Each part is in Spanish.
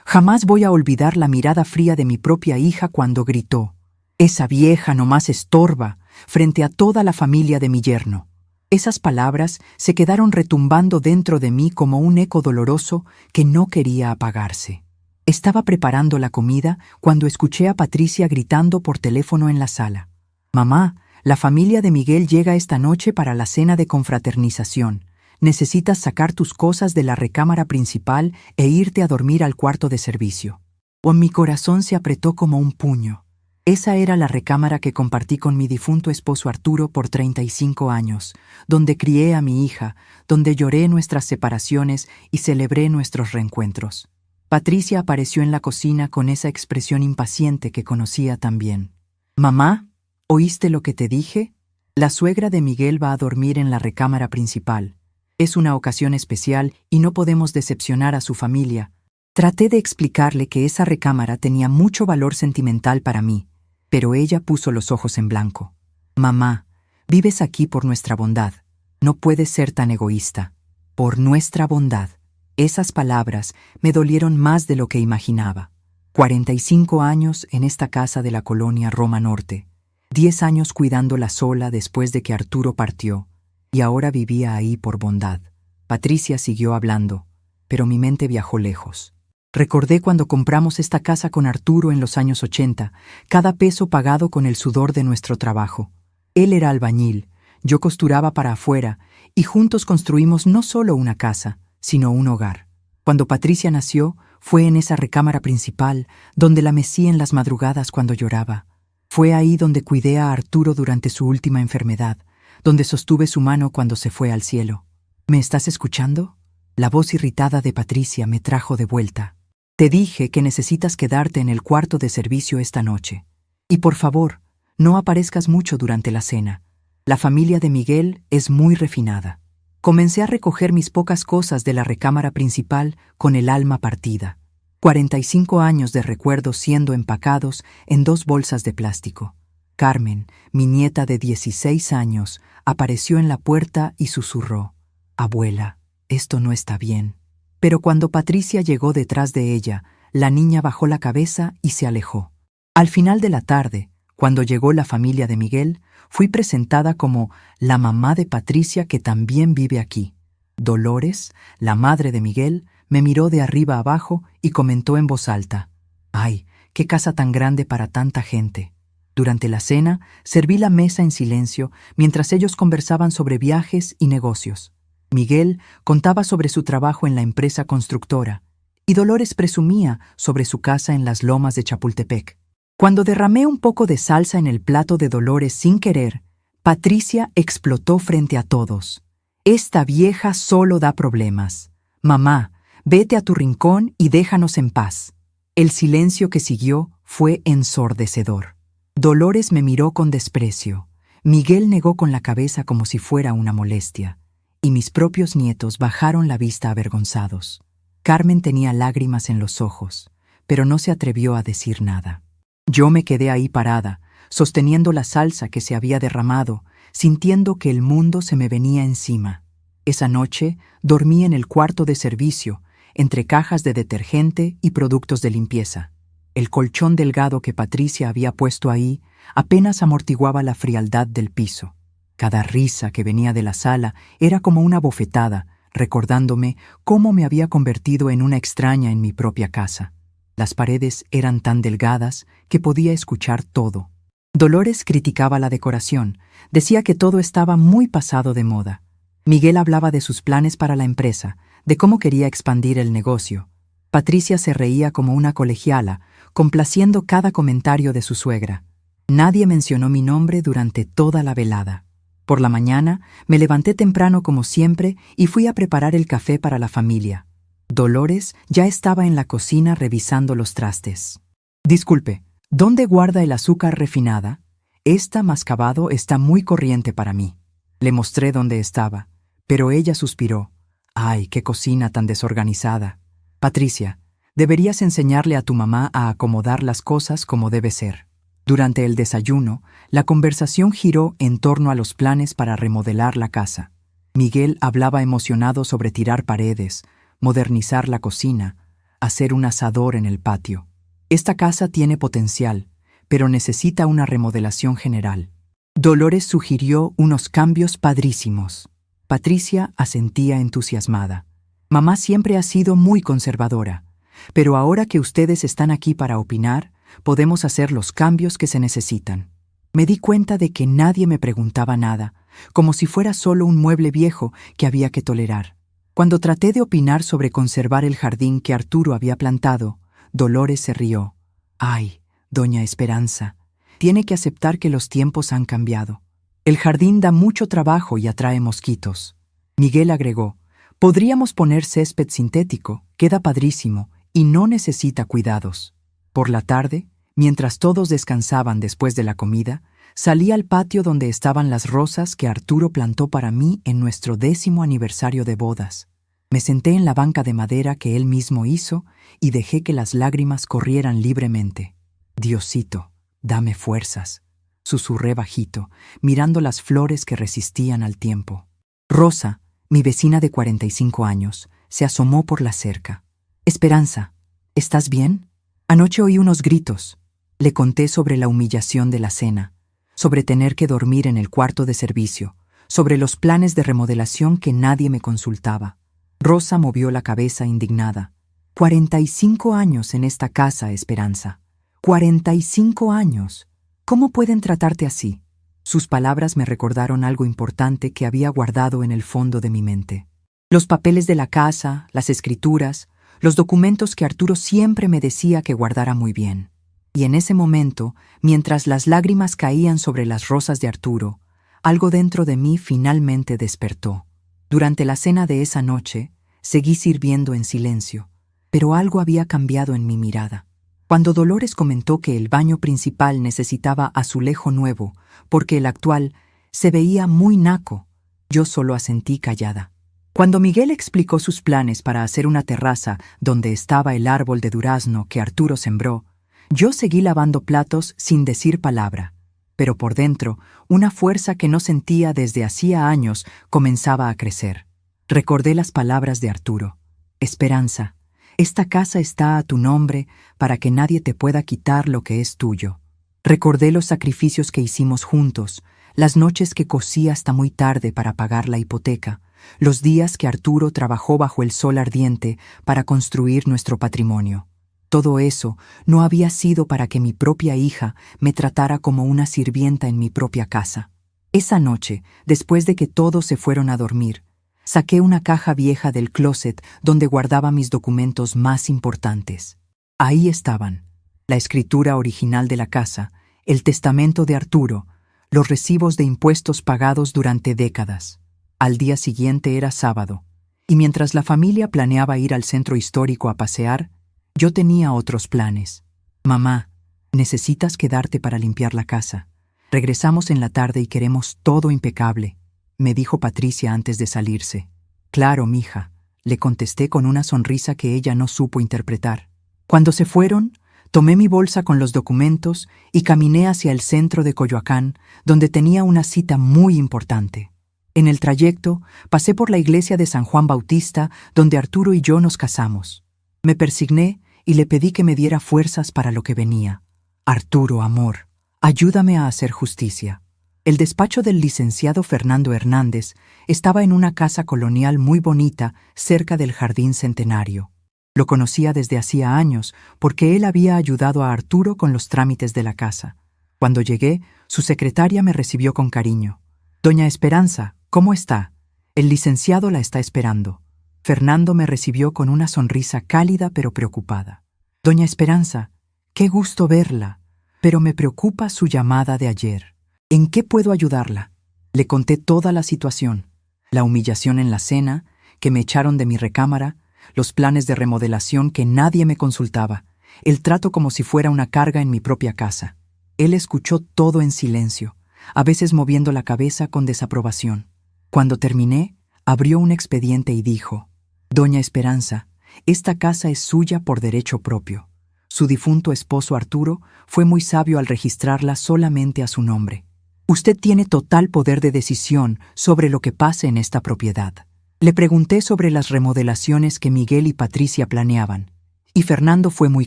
Jamás voy a olvidar la mirada fría de mi propia hija cuando gritó: «Esa vieja nomás estorba», frente a toda la familia de mi yerno. Esas palabras se quedaron retumbando dentro de mí como un eco doloroso que no quería apagarse. Estaba preparando la comida cuando escuché a Patricia gritando por teléfono en la sala: «Mamá, la familia de Miguel llega esta noche para la cena de confraternización. Necesitas sacar tus cosas de la recámara principal e irte a dormir al cuarto de servicio». Mi corazón se apretó como un puño. Esa era la recámara que compartí con mi difunto esposo Arturo por 35 años, donde crié a mi hija, donde lloré nuestras separaciones y celebré nuestros reencuentros. Patricia apareció en la cocina con esa expresión impaciente que conocía tan bien. «Mamá, ¿oíste lo que te dije? La suegra de Miguel va a dormir en la recámara principal. Es una ocasión especial y no podemos decepcionar a su familia». Traté de explicarle que esa recámara tenía mucho valor sentimental para mí, pero ella puso los ojos en blanco. «Mamá, vives aquí por nuestra bondad. No puedes ser tan egoísta. Por nuestra bondad». Esas palabras me dolieron más de lo que imaginaba. 45 años en esta casa de la colonia Roma Norte. 10 años cuidándola sola después de que Arturo partió, y ahora vivía ahí por bondad. Patricia siguió hablando, pero mi mente viajó lejos. Recordé cuando compramos esta casa con Arturo en los años 80, cada peso pagado con el sudor de nuestro trabajo. Él era albañil, yo costuraba para afuera, y juntos construimos no solo una casa, sino un hogar. Cuando Patricia nació, fue en esa recámara principal, donde la mecí en las madrugadas cuando lloraba. Fue ahí donde cuidé a Arturo durante su última enfermedad, donde sostuve su mano cuando se fue al cielo. ¿Me estás escuchando? La voz irritada de Patricia me trajo de vuelta. Te dije que necesitas quedarte en el cuarto de servicio esta noche. Y por favor, no aparezcas mucho durante la cena. La familia de Miguel es muy refinada. Comencé a recoger mis pocas cosas de la recámara principal con el alma partida. 45 años de recuerdos siendo empacados en 2 bolsas de plástico. Carmen, mi nieta de 16 años, apareció en la puerta y susurró: «Abuela, esto no está bien». Pero cuando Patricia llegó detrás de ella, la niña bajó la cabeza y se alejó. Al final de la tarde, cuando llegó la familia de Miguel, fui presentada como la mamá de Patricia que también vive aquí. Dolores, la madre de Miguel, me miró de arriba abajo y comentó en voz alta: «Ay, qué casa tan grande para tanta gente». Durante la cena, serví la mesa en silencio mientras ellos conversaban sobre viajes y negocios. Miguel contaba sobre su trabajo en la empresa constructora y Dolores presumía sobre su casa en las lomas de Chapultepec. Cuando derramé un poco de salsa en el plato de Dolores sin querer, Patricia explotó frente a todos: «Esta vieja solo da problemas. Mamá, vete a tu rincón y déjanos en paz». El silencio que siguió fue ensordecedor. Dolores me miró con desprecio. Miguel negó con la cabeza como si fuera una molestia. Y mis propios nietos bajaron la vista avergonzados. Carmen tenía lágrimas en los ojos, pero no se atrevió a decir nada. Yo me quedé ahí parada, sosteniendo la salsa que se había derramado, sintiendo que el mundo se me venía encima. Esa noche dormí en el cuarto de servicio, entre cajas de detergente y productos de limpieza. El colchón delgado que Patricia había puesto ahí apenas amortiguaba la frialdad del piso. Cada risa que venía de la sala era como una bofetada, recordándome cómo me había convertido en una extraña en mi propia casa. Las paredes eran tan delgadas que podía escuchar todo. Dolores criticaba la decoración, decía que todo estaba muy pasado de moda. Miguel hablaba de sus planes para la empresa, de cómo quería expandir el negocio. Patricia se reía como una colegiala, complaciendo cada comentario de su suegra. Nadie mencionó mi nombre durante toda la velada. Por la mañana me levanté temprano como siempre y fui a preparar el café para la familia. Dolores ya estaba en la cocina revisando los trastes. «Disculpe, ¿dónde guarda el azúcar refinada? Esta mascabado está muy corriente para mí». Le mostré dónde estaba, pero ella suspiró. «Ay, qué cocina tan desorganizada. Patricia, deberías enseñarle a tu mamá a acomodar las cosas como debe ser». Durante el desayuno, la conversación giró en torno a los planes para remodelar la casa. Miguel hablaba emocionado sobre tirar paredes, modernizar la cocina, hacer un asador en el patio. Esta casa tiene potencial, pero necesita una remodelación general. Dolores sugirió unos cambios padrísimos. Patricia asentía entusiasmada. Mamá siempre ha sido muy conservadora, pero ahora que ustedes están aquí para opinar, podemos hacer los cambios que se necesitan. Me di cuenta de que nadie me preguntaba nada, como si fuera solo un mueble viejo que había que tolerar. Cuando traté de opinar sobre conservar el jardín que Arturo había plantado, Dolores se rió. «Ay, doña Esperanza, tiene que aceptar que los tiempos han cambiado. El jardín da mucho trabajo y atrae mosquitos». Miguel agregó: «Podríamos poner césped sintético, queda padrísimo y no necesita cuidados». Por la tarde, mientras todos descansaban después de la comida, salí al patio donde estaban las rosas que Arturo plantó para mí en nuestro 10º aniversario de bodas. Me senté en la banca de madera que él mismo hizo y dejé que las lágrimas corrieran libremente. «Diosito, dame fuerzas», susurré bajito, mirando las flores que resistían al tiempo. Rosa, mi vecina de 45 años, se asomó por la cerca. «Esperanza, ¿estás bien? Anoche oí unos gritos». Le conté sobre la humillación de la cena, sobre tener que dormir en el cuarto de servicio, sobre los planes de remodelación que nadie me consultaba. Rosa movió la cabeza indignada. 45 años en esta casa, Esperanza. 45 años. ¿Cómo pueden tratarte así? Sus palabras me recordaron algo importante que había guardado en el fondo de mi mente. Los papeles de la casa, las escrituras, los documentos que Arturo siempre me decía que guardara muy bien. Y en ese momento, mientras las lágrimas caían sobre las rosas de Arturo, algo dentro de mí finalmente despertó. Durante la cena de esa noche, seguí sirviendo en silencio, pero algo había cambiado en mi mirada. Cuando Dolores comentó que el baño principal necesitaba azulejo nuevo, porque el actual se veía muy naco, yo solo asentí callada. Cuando Miguel explicó sus planes para hacer una terraza donde estaba el árbol de durazno que Arturo sembró, yo seguí lavando platos sin decir palabra, pero por dentro, una fuerza que no sentía desde hacía años comenzaba a crecer. Recordé las palabras de Arturo. «Esperanza, esta casa está a tu nombre para que nadie te pueda quitar lo que es tuyo». Recordé los sacrificios que hicimos juntos, las noches que cosí hasta muy tarde para pagar la hipoteca, los días que Arturo trabajó bajo el sol ardiente para construir nuestro patrimonio. Todo eso no había sido para que mi propia hija me tratara como una sirvienta en mi propia casa. Esa noche, después de que todos se fueron a dormir, saqué una caja vieja del closet donde guardaba mis documentos más importantes. Ahí estaban: la escritura original de la casa, el testamento de Arturo, los recibos de impuestos pagados durante décadas. Al día siguiente era sábado, y mientras la familia planeaba ir al centro histórico a pasear, yo tenía otros planes. «Mamá, necesitas quedarte para limpiar la casa. Regresamos en la tarde y queremos todo impecable», me dijo Patricia antes de salirse. «Claro, mija», le contesté con una sonrisa que ella no supo interpretar. Cuando se fueron, tomé mi bolsa con los documentos y caminé hacia el centro de Coyoacán, donde tenía una cita muy importante. En el trayecto, pasé por la iglesia de San Juan Bautista, donde Arturo y yo nos casamos. Me persigné y le pedí que me diera fuerzas para lo que venía. «Arturo, amor, ayúdame a hacer justicia». El despacho del licenciado Fernando Hernández estaba en una casa colonial muy bonita cerca del Jardín Centenario. Lo conocía desde hacía años porque él había ayudado a Arturo con los trámites de la casa. Cuando llegué, su secretaria me recibió con cariño. «Doña Esperanza, ¿cómo está? El licenciado la está esperando». Fernando me recibió con una sonrisa cálida pero preocupada. «Doña Esperanza, qué gusto verla, pero me preocupa su llamada de ayer. ¿En qué puedo ayudarla?». Le conté toda la situación: la humillación en la cena, que me echaron de mi recámara, los planes de remodelación que nadie me consultaba, el trato como si fuera una carga en mi propia casa. Él escuchó todo en silencio, a veces moviendo la cabeza con desaprobación. Cuando terminé, abrió un expediente y dijo: «Doña Esperanza, esta casa es suya por derecho propio. Su difunto esposo Arturo fue muy sabio al registrarla solamente a su nombre. Usted tiene total poder de decisión sobre lo que pase en esta propiedad». Le pregunté sobre las remodelaciones que Miguel y Patricia planeaban, Y Fernando fue muy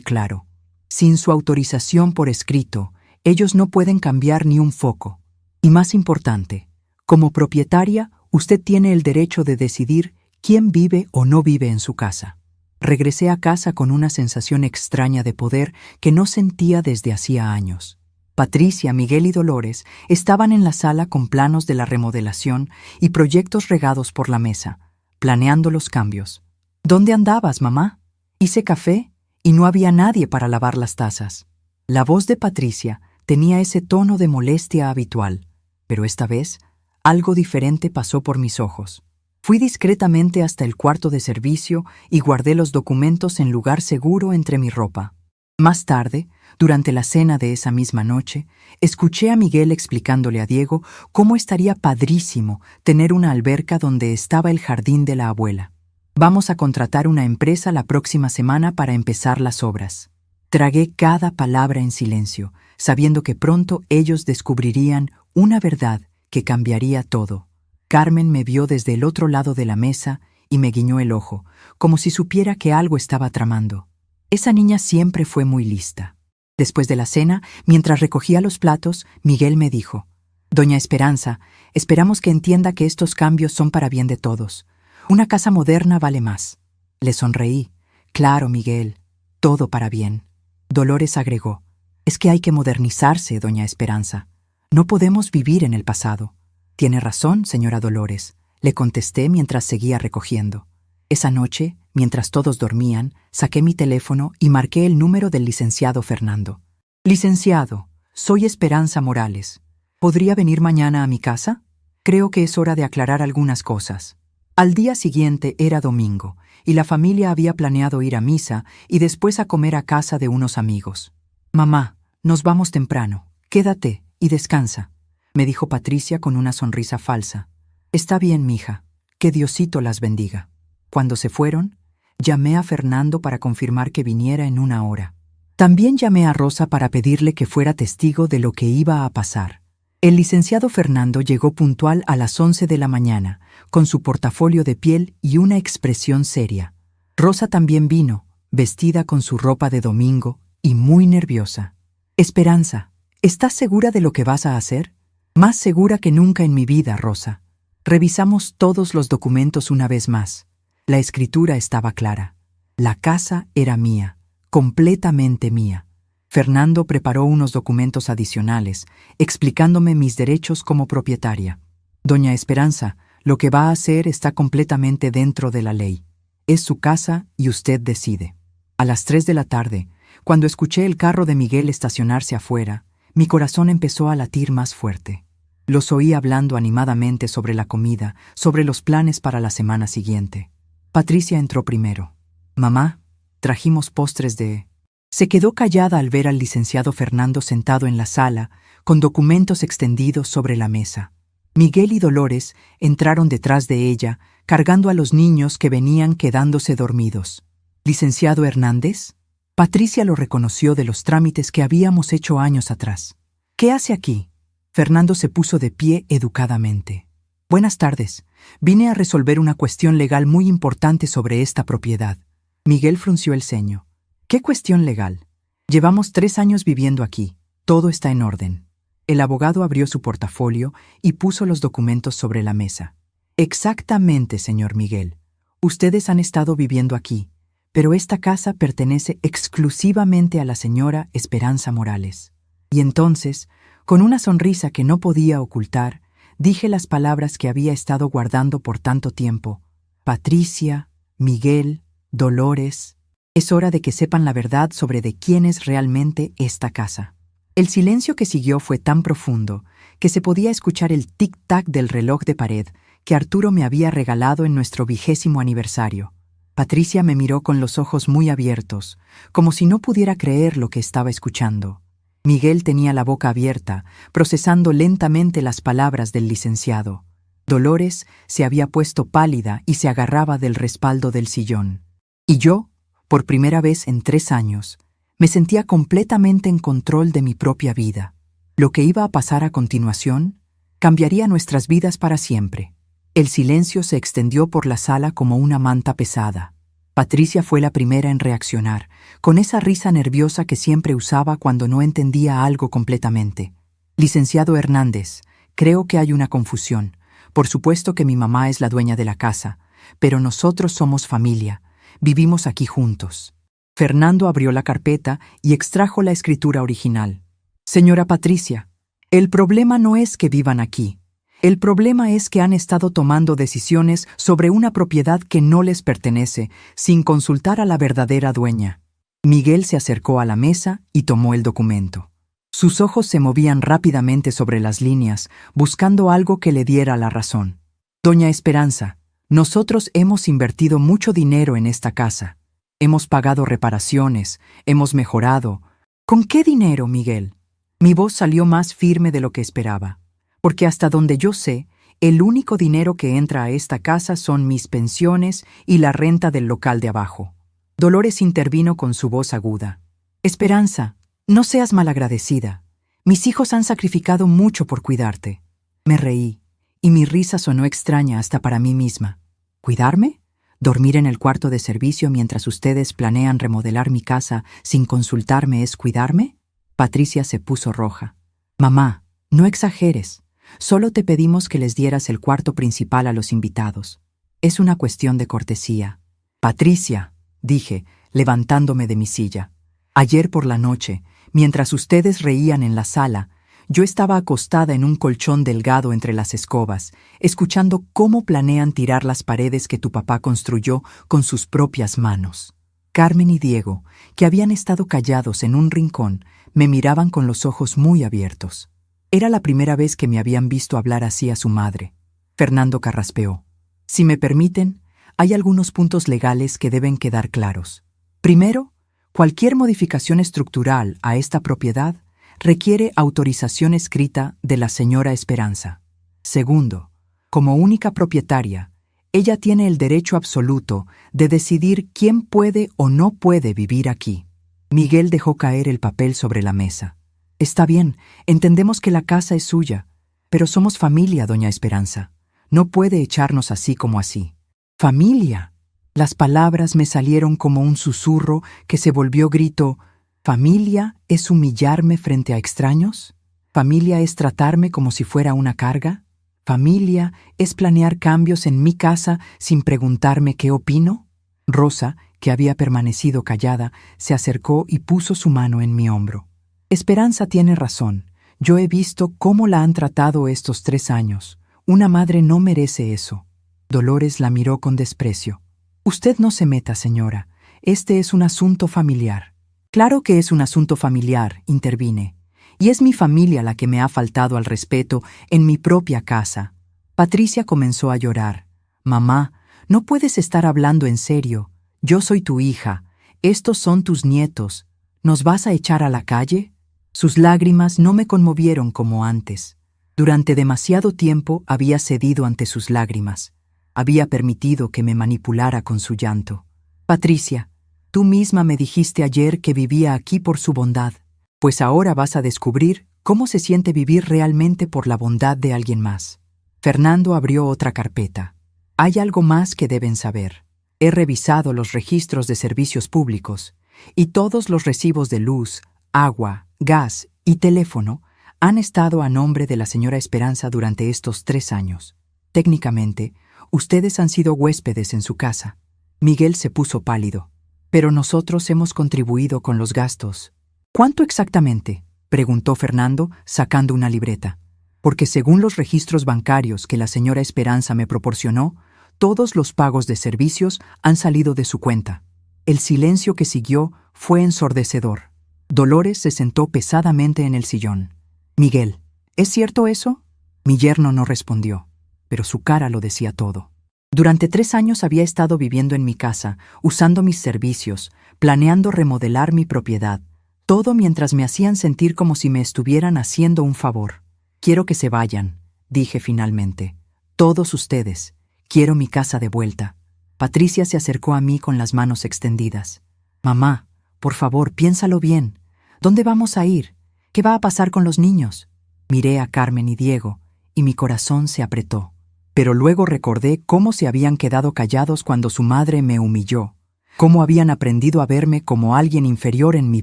claro. Sin su autorización por escrito, ellos no pueden cambiar ni un foco. Y más importante, como propietaria, usted tiene el derecho de decidir quién vive o no vive en su casa. Regresé a casa con una sensación extraña de poder que no sentía desde hacía años. Patricia, Miguel y Dolores estaban en la sala con planos de la remodelación y proyectos regados por la mesa, planeando los cambios. ¿Dónde andabas, mamá? Hice café y no había nadie para lavar las tazas. La voz de Patricia tenía ese tono de molestia habitual, pero esta vez algo diferente pasó por mis ojos. Fui discretamente hasta el cuarto de servicio y guardé los documentos en lugar seguro entre mi ropa. Más tarde, durante la cena de esa misma noche, escuché a Miguel explicándole a Diego cómo estaría padrísimo tener una alberca donde estaba el jardín de la abuela. Vamos a contratar una empresa la próxima semana para empezar las obras. Tragué cada palabra en silencio, sabiendo que pronto ellos descubrirían una verdad que cambiaría todo. Carmen me vio desde el otro lado de la mesa y me guiñó el ojo, como si supiera que algo estaba tramando. Esa niña siempre fue muy lista. Después de la cena, mientras recogía los platos, Miguel me dijo: «Doña Esperanza, esperamos que entienda que estos cambios son para bien de todos. Una casa moderna vale más». Le sonreí. «Claro, Miguel, todo para bien». Dolores agregó: «Es que hay que modernizarse, doña Esperanza. No podemos vivir en el pasado». «Tiene razón, señora Dolores», le contesté mientras seguía recogiendo. Esa noche, mientras todos dormían, saqué mi teléfono y marqué el número del licenciado Fernando. «Licenciado, soy Esperanza Morales. ¿Podría venir mañana a mi casa? Creo que es hora de aclarar algunas cosas». Al día siguiente era domingo, y la familia había planeado ir a misa y después a comer a casa de unos amigos. «Mamá, nos vamos temprano. Quédate y descansa», me dijo Patricia con una sonrisa falsa. «Está bien, mija. Que Diosito las bendiga». Cuando se fueron, llamé a Fernando para confirmar que viniera en una hora. También llamé a Rosa para pedirle que fuera testigo de lo que iba a pasar. El licenciado Fernando llegó puntual a las 11 de la mañana, con su portafolio de piel y una expresión seria. Rosa también vino, vestida con su ropa de domingo y muy nerviosa. «Esperanza, ¿estás segura de lo que vas a hacer?» «Más segura que nunca en mi vida, Rosa». Revisamos todos los documentos una vez más. La escritura estaba clara. La casa era mía, completamente mía. Fernando preparó unos documentos adicionales, explicándome mis derechos como propietaria. «Doña Esperanza, lo que va a hacer está completamente dentro de la ley. Es su casa y usted decide». A las 3 de la tarde, cuando escuché el carro de Miguel estacionarse afuera, mi corazón empezó a latir más fuerte. Los oí hablando animadamente sobre la comida, sobre los planes para la semana siguiente. Patricia entró primero. «Mamá, trajimos postres de...». Se quedó callada al ver al licenciado Fernando sentado en la sala, con documentos extendidos sobre la mesa. Miguel y Dolores entraron detrás de ella, cargando a los niños que venían quedándose dormidos. «¿Licenciado Hernández?» Patricia lo reconoció de los trámites que habíamos hecho años atrás. «¿Qué hace aquí?» Fernando se puso de pie educadamente. «Buenas tardes. Vine a resolver una cuestión legal muy importante sobre esta propiedad». Miguel frunció el ceño. «¿Qué cuestión legal?» «Llevamos 3 años viviendo aquí. Todo está en orden». El abogado abrió su portafolio y puso los documentos sobre la mesa. «Exactamente, señor Miguel. Ustedes han estado viviendo aquí, pero esta casa pertenece exclusivamente a la señora Esperanza Morales». Y entonces, con una sonrisa que no podía ocultar, dije las palabras que había estado guardando por tanto tiempo. «Patricia, Miguel, Dolores, es hora de que sepan la verdad sobre de quién es realmente esta casa». El silencio que siguió fue tan profundo que se podía escuchar el tic-tac del reloj de pared que Arturo me había regalado en nuestro 20º aniversario. Patricia me miró con los ojos muy abiertos, como si no pudiera creer lo que estaba escuchando. Miguel tenía la boca abierta, procesando lentamente las palabras del licenciado. Dolores se había puesto pálida y se agarraba del respaldo del sillón. Y yo, por primera vez en 3 años, me sentía completamente en control de mi propia vida. Lo que iba a pasar a continuación cambiaría nuestras vidas para siempre. El silencio se extendió por la sala como una manta pesada. Patricia fue la primera en reaccionar, con esa risa nerviosa que siempre usaba cuando no entendía algo completamente. Licenciado Hernández, creo que hay una confusión. Por supuesto que mi mamá es la dueña de la casa, pero nosotros somos familia. Vivimos aquí juntos. Fernando abrió la carpeta y extrajo la escritura original. Señora Patricia, el problema no es que vivan aquí. El problema es que han estado tomando decisiones sobre una propiedad que no les pertenece, sin consultar a la verdadera dueña. Miguel se acercó a la mesa y tomó el documento. Sus ojos se movían rápidamente sobre las líneas, buscando algo que le diera la razón. Doña Esperanza, nosotros hemos invertido mucho dinero en esta casa. Hemos pagado reparaciones, hemos mejorado. ¿Con qué dinero, Miguel? Mi voz salió más firme de lo que esperaba. Porque hasta donde yo sé, el único dinero que entra a esta casa son mis pensiones y la renta del local de abajo. Dolores intervino con su voz aguda. Esperanza, no seas malagradecida. Mis hijos han sacrificado mucho por cuidarte. Me reí, y mi risa sonó extraña hasta para mí misma. ¿Cuidarme? ¿Dormir en el cuarto de servicio mientras ustedes planean remodelar mi casa sin consultarme es cuidarme? Patricia se puso roja. Mamá, no exageres. Solo te pedimos que les dieras el cuarto principal a los invitados. Es una cuestión de cortesía. Patricia, dije, levantándome de mi silla. Ayer por la noche, mientras ustedes reían en la sala, yo estaba acostada en un colchón delgado entre las escobas, escuchando cómo planean tirar las paredes que tu papá construyó con sus propias manos. Carmen y Diego, que habían estado callados en un rincón, me miraban con los ojos muy abiertos. Era la primera vez que me habían visto hablar así a su madre. Fernando carraspeó. Si me permiten, hay algunos puntos legales que deben quedar claros. Primero, cualquier modificación estructural a esta propiedad requiere autorización escrita de la señora Esperanza. Segundo, como única propietaria, ella tiene el derecho absoluto de decidir quién puede o no puede vivir aquí. Miguel dejó caer el papel sobre la mesa. Está bien, entendemos que la casa es suya, pero somos familia, doña Esperanza. No puede echarnos así como así. ¡Familia! Las palabras me salieron como un susurro que se volvió grito. ¿Familia es humillarme frente a extraños? ¿Familia es tratarme como si fuera una carga? ¿Familia es planear cambios en mi casa sin preguntarme qué opino? Rosa, que había permanecido callada, se acercó y puso su mano en mi hombro. Esperanza tiene razón. Yo he visto cómo la han tratado estos 3 años. Una madre no merece eso. Dolores la miró con desprecio. Usted no se meta, señora. Este es un asunto familiar. Claro que es un asunto familiar, intervine. Y es mi familia la que me ha faltado al respeto en mi propia casa. Patricia comenzó a llorar. Mamá, no puedes estar hablando en serio. Yo soy tu hija. Estos son tus nietos. ¿Nos vas a echar a la calle? Sus lágrimas no me conmovieron como antes. Durante demasiado tiempo había cedido ante sus lágrimas. Había permitido que me manipulara con su llanto. Patricia, tú misma me dijiste ayer que vivía aquí por su bondad, pues ahora vas a descubrir cómo se siente vivir realmente por la bondad de alguien más. Fernando abrió otra carpeta. Hay algo más que deben saber. He revisado los registros de servicios públicos y todos los recibos de luz, agua, gas y teléfono han estado a nombre de la señora Esperanza durante estos 3 años. Técnicamente, ustedes han sido huéspedes en su casa. Miguel se puso pálido. Pero nosotros hemos contribuido con los gastos. ¿Cuánto exactamente?, preguntó Fernando, sacando una libreta. Porque según los registros bancarios que la señora Esperanza me proporcionó, todos los pagos de servicios han salido de su cuenta. El silencio que siguió fue ensordecedor. Dolores se sentó pesadamente en el sillón. Miguel, ¿es cierto eso? Mi yerno no respondió, pero su cara lo decía todo. Durante 3 años había estado viviendo en mi casa, usando mis servicios, planeando remodelar mi propiedad, todo mientras me hacían sentir como si me estuvieran haciendo un favor. Quiero que se vayan, dije finalmente. Todos ustedes. Quiero mi casa de vuelta. Patricia se acercó a mí con las manos extendidas. Mamá, por favor, piénsalo bien. ¿Dónde vamos a ir? ¿Qué va a pasar con los niños? Miré a Carmen y Diego, y mi corazón se apretó. Pero luego recordé cómo se habían quedado callados cuando su madre me humilló. cómo habían aprendido a verme como alguien inferior en mi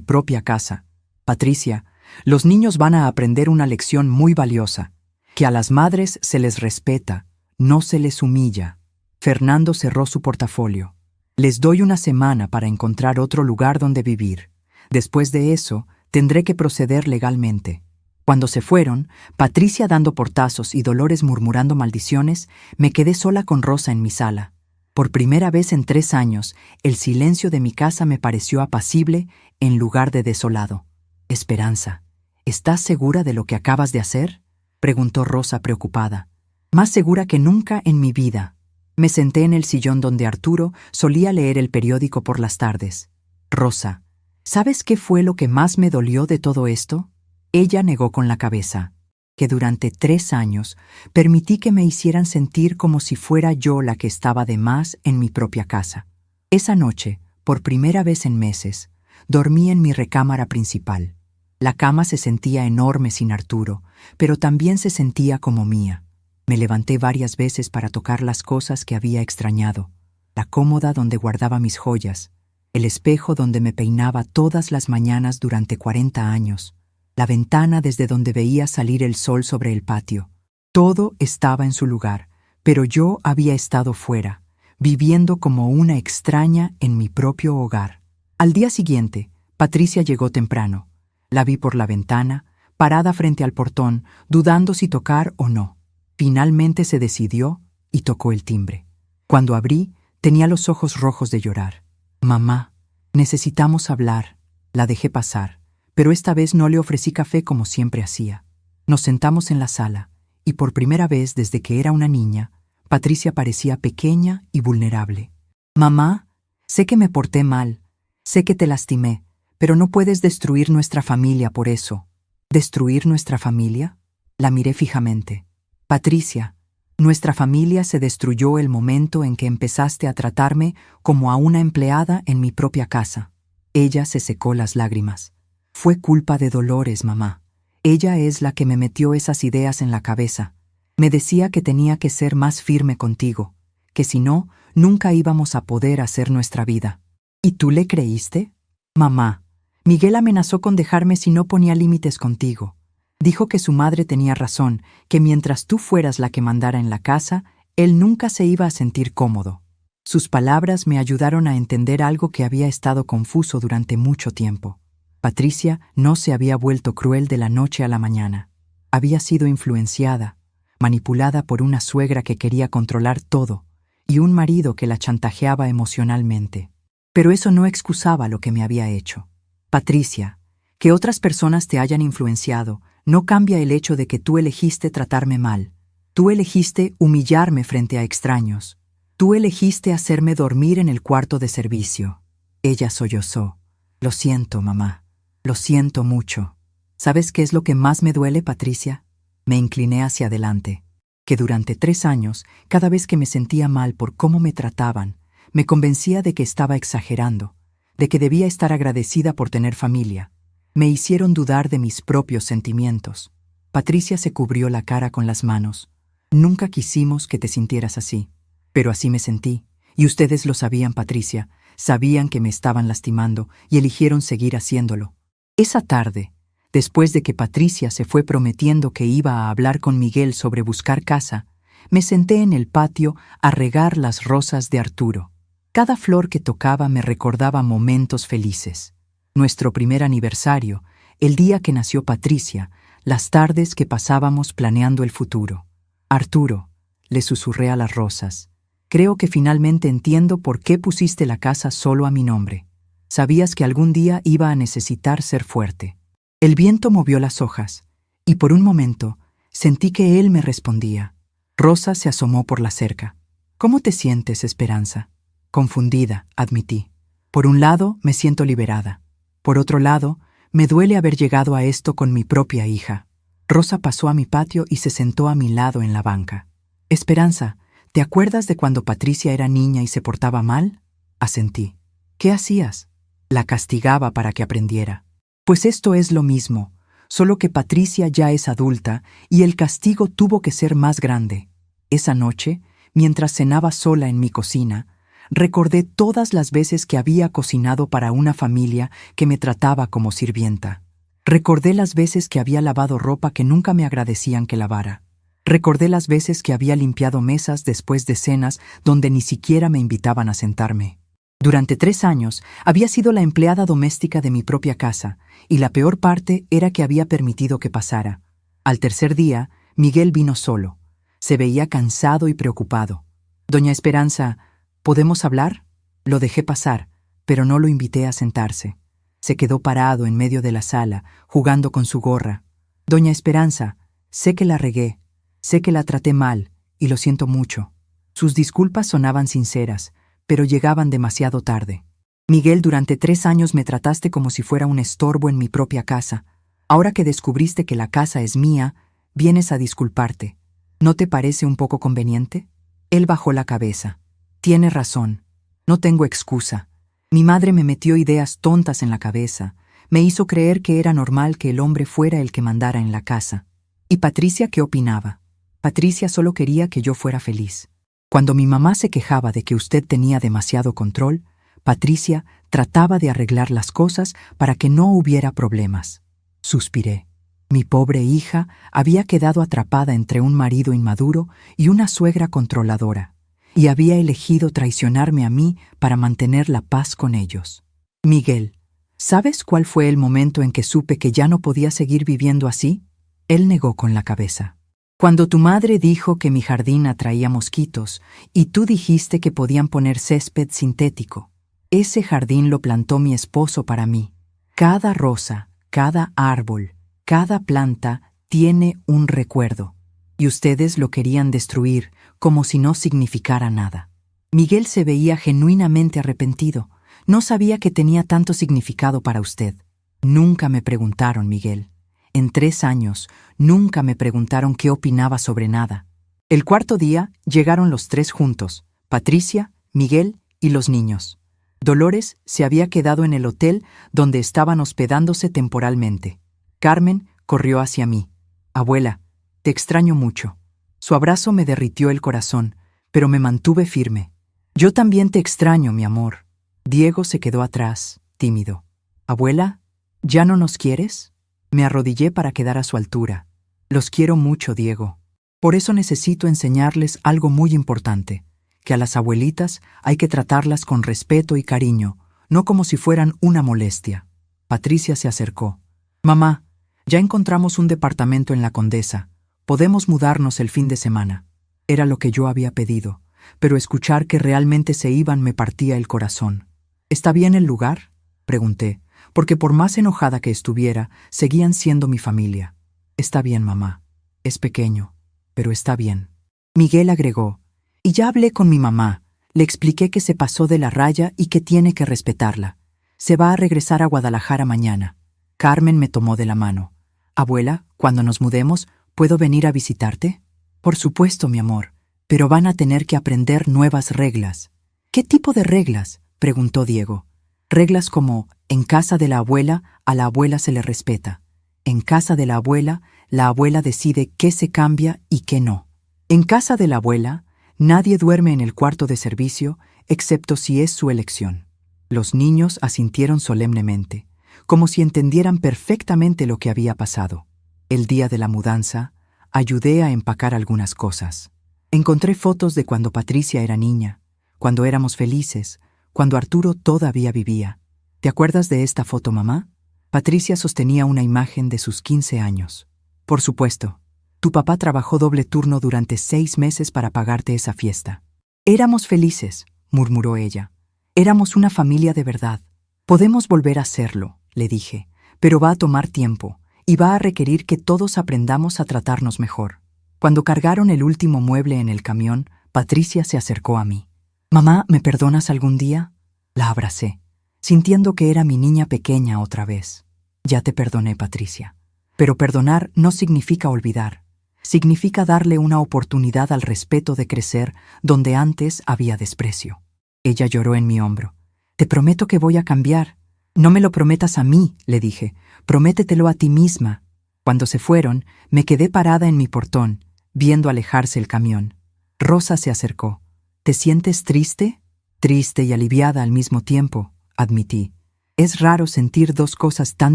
propia casa. Patricia, los niños van a aprender una lección muy valiosa, que a las madres se les respeta, no se les humilla. Fernando cerró su portafolio. Les doy una semana para encontrar otro lugar donde vivir. Después de eso, tendré que proceder legalmente. Cuando se fueron, Patricia dando portazos y Dolores murmurando maldiciones, me quedé sola con Rosa en mi sala. Por primera vez en 3 años, el silencio de mi casa me pareció apacible en lugar de desolado. Esperanza, ¿estás segura de lo que acabas de hacer?, preguntó Rosa preocupada. Más segura que nunca en mi vida. Me senté en el sillón donde Arturo solía leer el periódico por las tardes. Rosa, ¿sabes qué fue lo que más me dolió de todo esto? Ella negó con la cabeza. Que durante 3 años permití que me hicieran sentir como si fuera yo la que estaba de más en mi propia casa. Esa noche, por primera vez en meses, dormí en mi recámara principal. La cama se sentía enorme sin Arturo, pero también se sentía como mía. Me levanté varias veces para tocar las cosas que había extrañado, la cómoda donde guardaba mis joyas, el espejo donde me peinaba todas las mañanas durante 40 años, la ventana desde donde veía salir el sol sobre el patio. Todo estaba en su lugar, pero yo había estado fuera, viviendo como una extraña en mi propio hogar. Al día siguiente, Patricia llegó temprano. La vi por la ventana, parada frente al portón, dudando si tocar o no. Finalmente se decidió y tocó el timbre. Cuando abrí, tenía los ojos rojos de llorar. «Mamá, necesitamos hablar». La dejé pasar, pero esta vez no le ofrecí café como siempre hacía. Nos sentamos en la sala, y por primera vez desde que era una niña, Patricia parecía pequeña y vulnerable. «Mamá, sé que me porté mal, sé que te lastimé, pero no puedes destruir nuestra familia por eso». ¿Destruir nuestra familia? La miré fijamente. Patricia, nuestra familia se destruyó el momento en que empezaste a tratarme como a una empleada en mi propia casa. Ella se secó las lágrimas. Fue culpa de Dolores, mamá. Ella es la que me metió esas ideas en la cabeza. Me decía que tenía que ser más firme contigo, que si no, nunca íbamos a poder hacer nuestra vida. ¿Y tú le creíste? Mamá, Miguel amenazó con dejarme si no ponía límites contigo. Dijo que su madre tenía razón, que mientras tú fueras la que mandara en la casa, él nunca se iba a sentir cómodo. Sus palabras me ayudaron a entender algo que había estado confuso durante mucho tiempo. Patricia no se había vuelto cruel de la noche a la mañana. Había sido influenciada, manipulada por una suegra que quería controlar todo y un marido que la chantajeaba emocionalmente. Pero eso no excusaba lo que me había hecho. Patricia, que otras personas te hayan influenciado no cambia el hecho de que tú elegiste tratarme mal. Tú elegiste humillarme frente a extraños. Tú elegiste hacerme dormir en el cuarto de servicio. Ella sollozó. Lo siento, mamá. Lo siento mucho. ¿Sabes qué es lo que más me duele, Patricia? Me incliné hacia adelante. Que durante 3 años, cada vez que me sentía mal por cómo me trataban, me convencía de que estaba exagerando, de que debía estar agradecida por tener familia. Me hicieron dudar de mis propios sentimientos. Patricia se cubrió la cara con las manos. Nunca quisimos que te sintieras así, pero así me sentí. Y ustedes lo sabían, Patricia. Sabían que me estaban lastimando y eligieron seguir haciéndolo. Esa tarde, después de que Patricia se fue prometiendo que iba a hablar con Miguel sobre buscar casa, me senté en el patio a regar las rosas de Arturo. Cada flor que tocaba me recordaba momentos felices. Nuestro primer aniversario, el día que nació Patricia, las tardes que pasábamos planeando el futuro. Arturo, le susurré a las rosas, creo que finalmente entiendo por qué pusiste la casa solo a mi nombre. Sabías que algún día iba a necesitar ser fuerte. El viento movió las hojas, y por un momento sentí que él me respondía. Rosa se asomó por la cerca. ¿Cómo te sientes, Esperanza? Confundida, admití. Por un lado, me siento liberada. Por otro lado, me duele haber llegado a esto con mi propia hija. Rosa pasó a mi patio y se sentó a mi lado en la banca. Esperanza, ¿te acuerdas de cuando Patricia era niña y se portaba mal? Asentí. ¿Qué hacías? La castigaba para que aprendiera. Pues esto es lo mismo, solo que Patricia ya es adulta y el castigo tuvo que ser más grande. Esa noche, mientras cenaba sola en mi cocina, Recordé todas las veces que había cocinado para una familia que me trataba como sirvienta. Recordé las veces que había lavado ropa que nunca me agradecían que lavara. Recordé las veces que había limpiado mesas después de cenas donde ni siquiera me invitaban a sentarme. Durante 3 años había sido la empleada doméstica de mi propia casa, y la peor parte era que había permitido que pasara. Al tercer día, Miguel vino solo. Se veía cansado y preocupado. «Doña Esperanza, ¿podemos hablar?». Lo dejé pasar, pero no lo invité a sentarse. Se quedó parado en medio de la sala, jugando con su gorra. «Doña Esperanza, sé que la regué, sé que la traté mal, y lo siento mucho». Sus disculpas sonaban sinceras, pero llegaban demasiado tarde. «Miguel, durante 3 años me trataste como si fuera un estorbo en mi propia casa. Ahora que descubriste que la casa es mía, vienes a disculparte. ¿No te parece un poco conveniente?». Él bajó la cabeza. «Tienes razón. No tengo excusa. Mi madre me metió ideas tontas en la cabeza. Me hizo creer que era normal que el hombre fuera el que mandara en la casa. ¿Y Patricia qué opinaba? Patricia solo quería que yo fuera feliz. Cuando mi mamá se quejaba de que usted tenía demasiado control, Patricia trataba de arreglar las cosas para que no hubiera problemas». Suspiré. Mi pobre hija había quedado atrapada entre un marido inmaduro y una suegra controladora, y había elegido traicionarme a mí para mantener la paz con ellos. «Miguel, ¿sabes cuál fue el momento en que supe que ya no podía seguir viviendo así?». Él negó con la cabeza. «Cuando tu madre dijo que mi jardín atraía mosquitos y tú dijiste que podían poner césped sintético. Ese jardín lo plantó mi esposo para mí. Cada rosa, cada árbol, cada planta tiene un recuerdo. Y ustedes lo querían destruir como si no significara nada». Miguel se veía genuinamente arrepentido. No sabía que tenía tanto significado para usted. «Nunca me preguntaron, Miguel. En 3 años, nunca me preguntaron qué opinaba sobre nada». El cuarto día llegaron los 3 juntos, Patricia, Miguel y los niños. Dolores se había quedado en el hotel donde estaban hospedándose temporalmente. Carmen corrió hacia mí. «Abuela, te extraño mucho». Su abrazo me derritió el corazón, pero me mantuve firme. «Yo también te extraño, mi amor». Diego se quedó atrás, tímido. «Abuela, ¿ya no nos quieres?». Me arrodillé para quedar a su altura. «Los quiero mucho, Diego. Por eso necesito enseñarles algo muy importante, que a las abuelitas hay que tratarlas con respeto y cariño, no como si fueran una molestia». Patricia se acercó. «Mamá, ya encontramos un departamento en La Condesa. Podemos mudarnos el fin de semana». Era lo que yo había pedido, pero escuchar que realmente se iban me partía el corazón. «¿Está bien el lugar?», pregunté, porque por más enojada que estuviera, seguían siendo mi familia. «Está bien, mamá. Es pequeño, pero está bien». Miguel agregó: «Y ya hablé con mi mamá. Le expliqué que se pasó de la raya y que tiene que respetarla. Se va a regresar a Guadalajara mañana». Carmen me tomó de la mano. «Abuela, cuando nos mudemos, ¿puedo venir a visitarte?». «Por supuesto, mi amor, pero van a tener que aprender nuevas reglas». «¿Qué tipo de reglas?», preguntó Diego. «Reglas como, en casa de la abuela, a la abuela se le respeta. En casa de la abuela decide qué se cambia y qué no. En casa de la abuela, nadie duerme en el cuarto de servicio, excepto si es su elección». Los niños asintieron solemnemente, como si entendieran perfectamente lo que había pasado. El día de la mudanza, ayudé a empacar algunas cosas. Encontré fotos de cuando Patricia era niña, cuando éramos felices, cuando Arturo todavía vivía. ¿Te acuerdas de esta foto, mamá? Patricia sostenía una imagen de sus 15 años. «Por supuesto. Tu papá trabajó doble turno durante 6 meses para pagarte esa fiesta». «Éramos felices», murmuró ella. «Éramos una familia de verdad». «Podemos volver a hacerlo», le dije, «pero va a tomar tiempo y va a requerir que todos aprendamos a tratarnos mejor». Cuando cargaron el último mueble en el camión, Patricia se acercó a mí. «Mamá, ¿me perdonas algún día?». La abracé, sintiendo que era mi niña pequeña otra vez. «Ya te perdoné, Patricia. Pero perdonar no significa olvidar. Significa darle una oportunidad al respeto de crecer donde antes había desprecio». Ella lloró en mi hombro. «Te prometo que voy a cambiar». «No me lo prometas a mí», le dije. «Prométetelo a ti misma». Cuando se fueron, me quedé parada en mi portón, viendo alejarse el camión. Rosa se acercó. «¿Te sientes triste?». Triste y aliviada al mismo tiempo, admití. Es raro sentir dos cosas tan